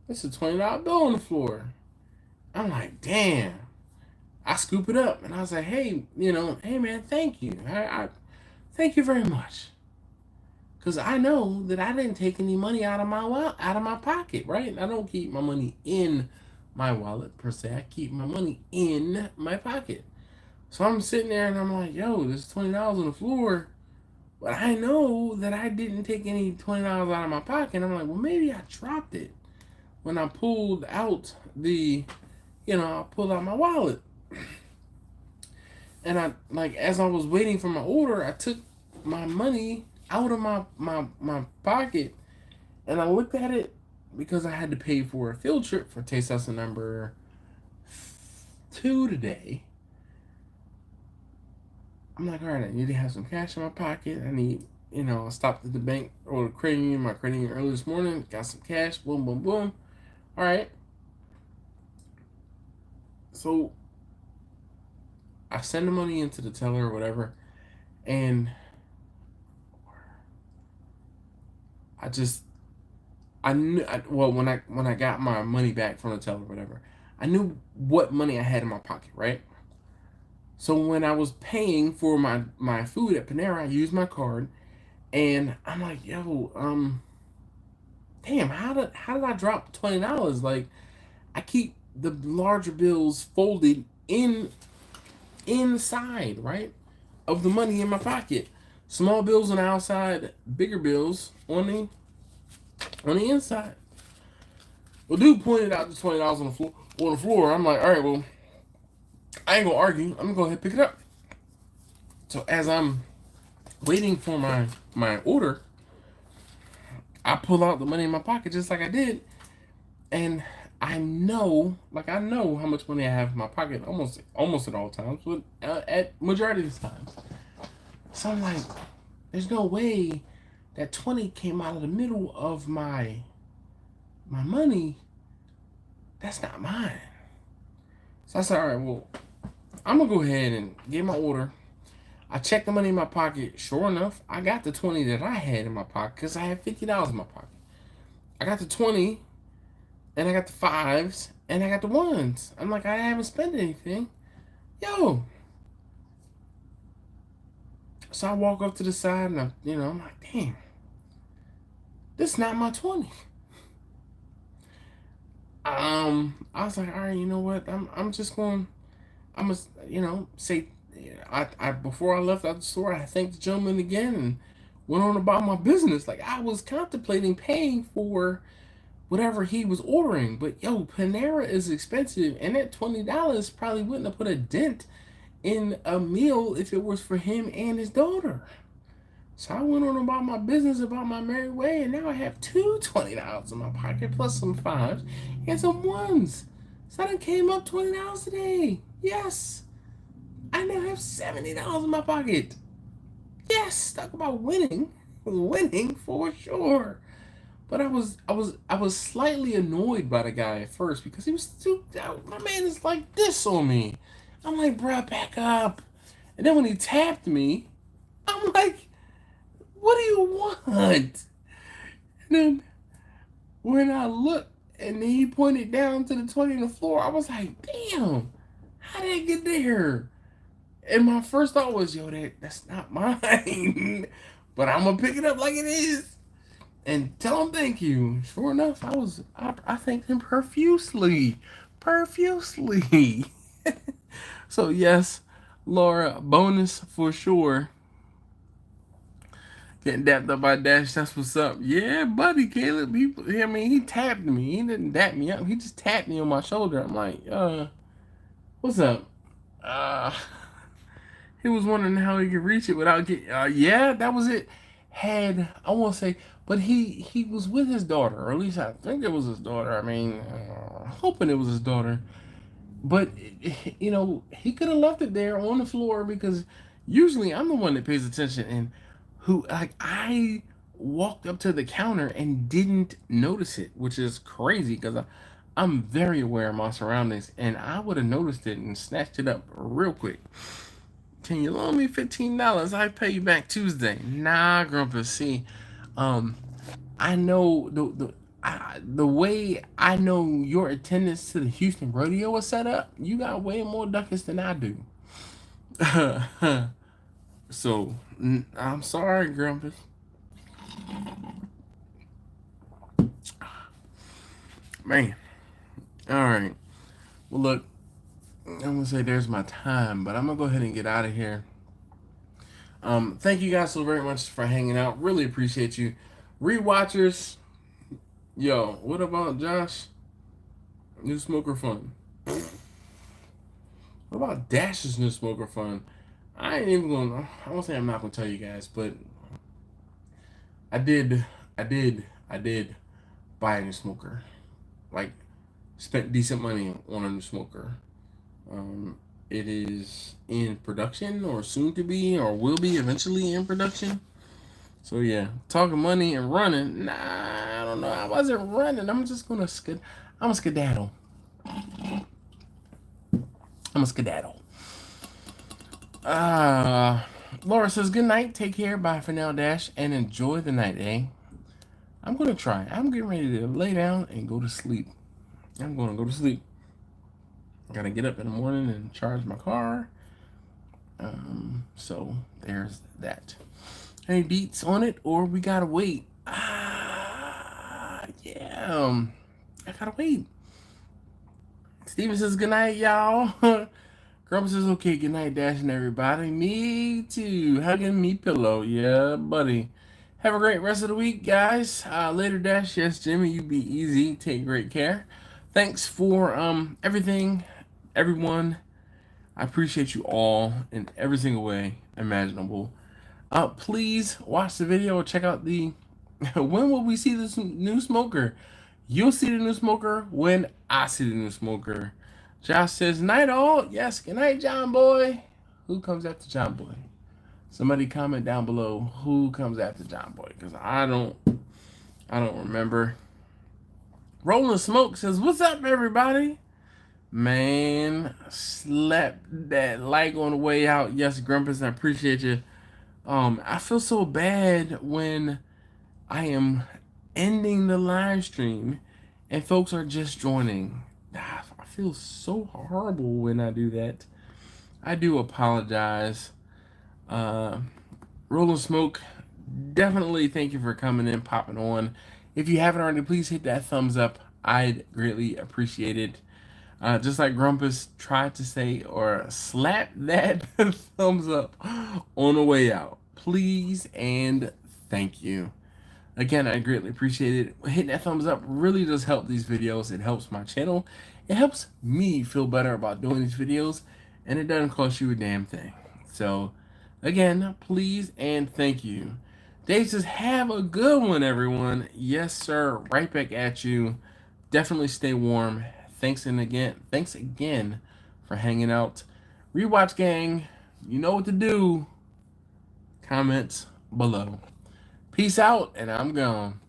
[SPEAKER 1] It's a $20 bill on the floor. I'm like, damn. I scoop it up and I was like, hey, hey man, thank you. I thank you very much. Cause I know that I didn't take any money out of my pocket, right? I don't keep my money in my wallet per se. I keep my money in my pocket. So I'm sitting there and I'm like, yo, there's $20 on the floor. But I know that I didn't take any $20 out of my pocket. I'm like, well, maybe I dropped it when I pulled out I pulled out my wallet. And as I was waiting for my order, I took my money out of my pocket and I looked at it because I had to pay for a field trip for taste lesson number 2 today. I'm like, all right, I need to have some cash in my pocket. I need, I stopped at the bank or the credit union, my credit union early this morning, got some cash, boom, boom, boom. All right. So I send the money into the teller or whatever, and I knew, when I got my money back from the teller or whatever, I knew what money I had in my pocket, right? So when I was paying for my food at Panera, I used my card, and I'm like, yo, damn, how did I drop $20? Like, I keep the larger bills folded inside, right, of the money in my pocket. Small bills on the outside, bigger bills on the inside. Well, dude pointed out the $20 on the floor. I'm like, all right, well, I ain't gonna argue. I'm gonna go ahead and pick it up. So as I'm waiting for my order, I pull out the money in my pocket just like I did, and I know how much money I have in my pocket almost at all times, but at majority of the times. So I'm like, there's no way that 20 came out of the middle of my money. That's not mine. So I said, all right, well, I'm gonna go ahead and get my order. I checked the money in my pocket. Sure enough, I got the 20 that I had in my pocket because I had $50 in my pocket. I got the 20, and I got the 5s, and I got the 1s. I'm like, I haven't spent anything. Yo. So I walk up to the side, and I'm like, damn, this is not my 20. I was like, all right, you know what? I'm just going. I'm gonna say. I before I left out the store, I thanked the gentleman again and went on about my business. Like, I was contemplating paying for whatever he was ordering, but yo, Panera is expensive, and that $20 probably wouldn't have put a dent in a meal if it was for him and his daughter. So I went on about my business, about my merry way, and now I have two $20 in my pocket, plus some 5s and some 1s. So I done came up $20 today. Yes. I now have $70 in my pocket. Yes, talk about winning. Winning for sure. But I was slightly annoyed by the guy at first because he was too, my man is like this on me. I'm like, bruh, back up. And then when he tapped me, I'm like, what do you want? And then when I looked and he pointed down to the 20 on the floor, I was like, damn, how did I get there? And my first thought was, yo, that's not mine. But I'm gonna pick it up like it is and tell him thank you. Sure enough, I thanked him profusely. So yes, Laura, bonus for sure. Getting dapped up by Dash, that's what's up. Yeah, buddy, Caleb. He tapped me. He didn't dap me up. He just tapped me on my shoulder. I'm like, what's up? He was wondering how he could reach it without getting. Yeah, that was it. I won't say, but he was with his daughter, or at least I think it was his daughter. I mean, hoping it was his daughter. But he could have left it there on the floor because usually I'm the one that pays attention and I walked up to the counter and didn't notice it, which is crazy because I'm very aware of my surroundings and I would have noticed it and snatched it up real quick. Can you loan me $15? I pay you back Tuesday. Nah, Grumpus. See, I know the way I know your attendance to the Houston rodeo was set up. You got way more ducats than I do. So I'm sorry, Grumpus. Man. All right. Well, look, I'm gonna say there's my time, but I'm gonna go ahead and get out of here. Thank you guys so very much for hanging out. Really appreciate you. Rewatchers, yo, what about Josh? New Smoker Fun. What about Dash's New Smoker Fun? I ain't even gonna. I won't say I'm not gonna tell you guys, but I did buy a new smoker. Like, spent decent money on a new smoker. It is in production, or soon to be, or will be eventually in production. So yeah, talking money and running. Nah, I don't know. I wasn't running. I'm just gonna I'm a skedaddle. I'm a skedaddle. Laura says, good night. Take care. Bye for now, Dash. And enjoy the night, eh? I'm going to try. I'm getting ready to lay down and go to sleep. I'm going to go to sleep. I got to get up in the morning and charge my car. So there's that. Any beats on it, or we got to wait? Yeah. I got to wait. Steven says, good night, y'all. Grump says, okay, good night, Dash and everybody. Me too. Hugging me pillow. Yeah, buddy. Have a great rest of the week, guys. Later, Dash. Yes, Jimmy, you be easy. Take great care. Thanks for everything, everyone. I appreciate you all in every single way imaginable. Please watch the video. Check out the... when will we see this new smoker? You'll see the new smoker when I see the new smoker. Josh says, night all. Yes, good night, John Boy. Who comes after John Boy? Somebody comment down below who comes after John Boy, because I don't remember. Rolling Smoke says, what's up, everybody? Man, slept that like on the way out. Yes, Grumpus, I appreciate you. I feel so bad when I am ending the live stream and folks are just joining. I feel so horrible when I do that. I do apologize. Rolling Smoke, definitely thank you for coming in, popping on. If you haven't already, please hit that thumbs up. I'd greatly appreciate it. Just like Grumpus tried to say, or slap that thumbs up on the way out. Please and thank you. Again, I greatly appreciate it. Hitting that thumbs up really does help these videos. It helps my channel. It helps me feel better about doing these videos. And it doesn't cost you a damn thing. So, again, please and thank you. Dave says, have a good one, everyone. Yes, sir. Right back at you. Definitely stay warm. Thanks again for hanging out. Rewatch gang, you know what to do. Comments below. Peace out, and I'm gone.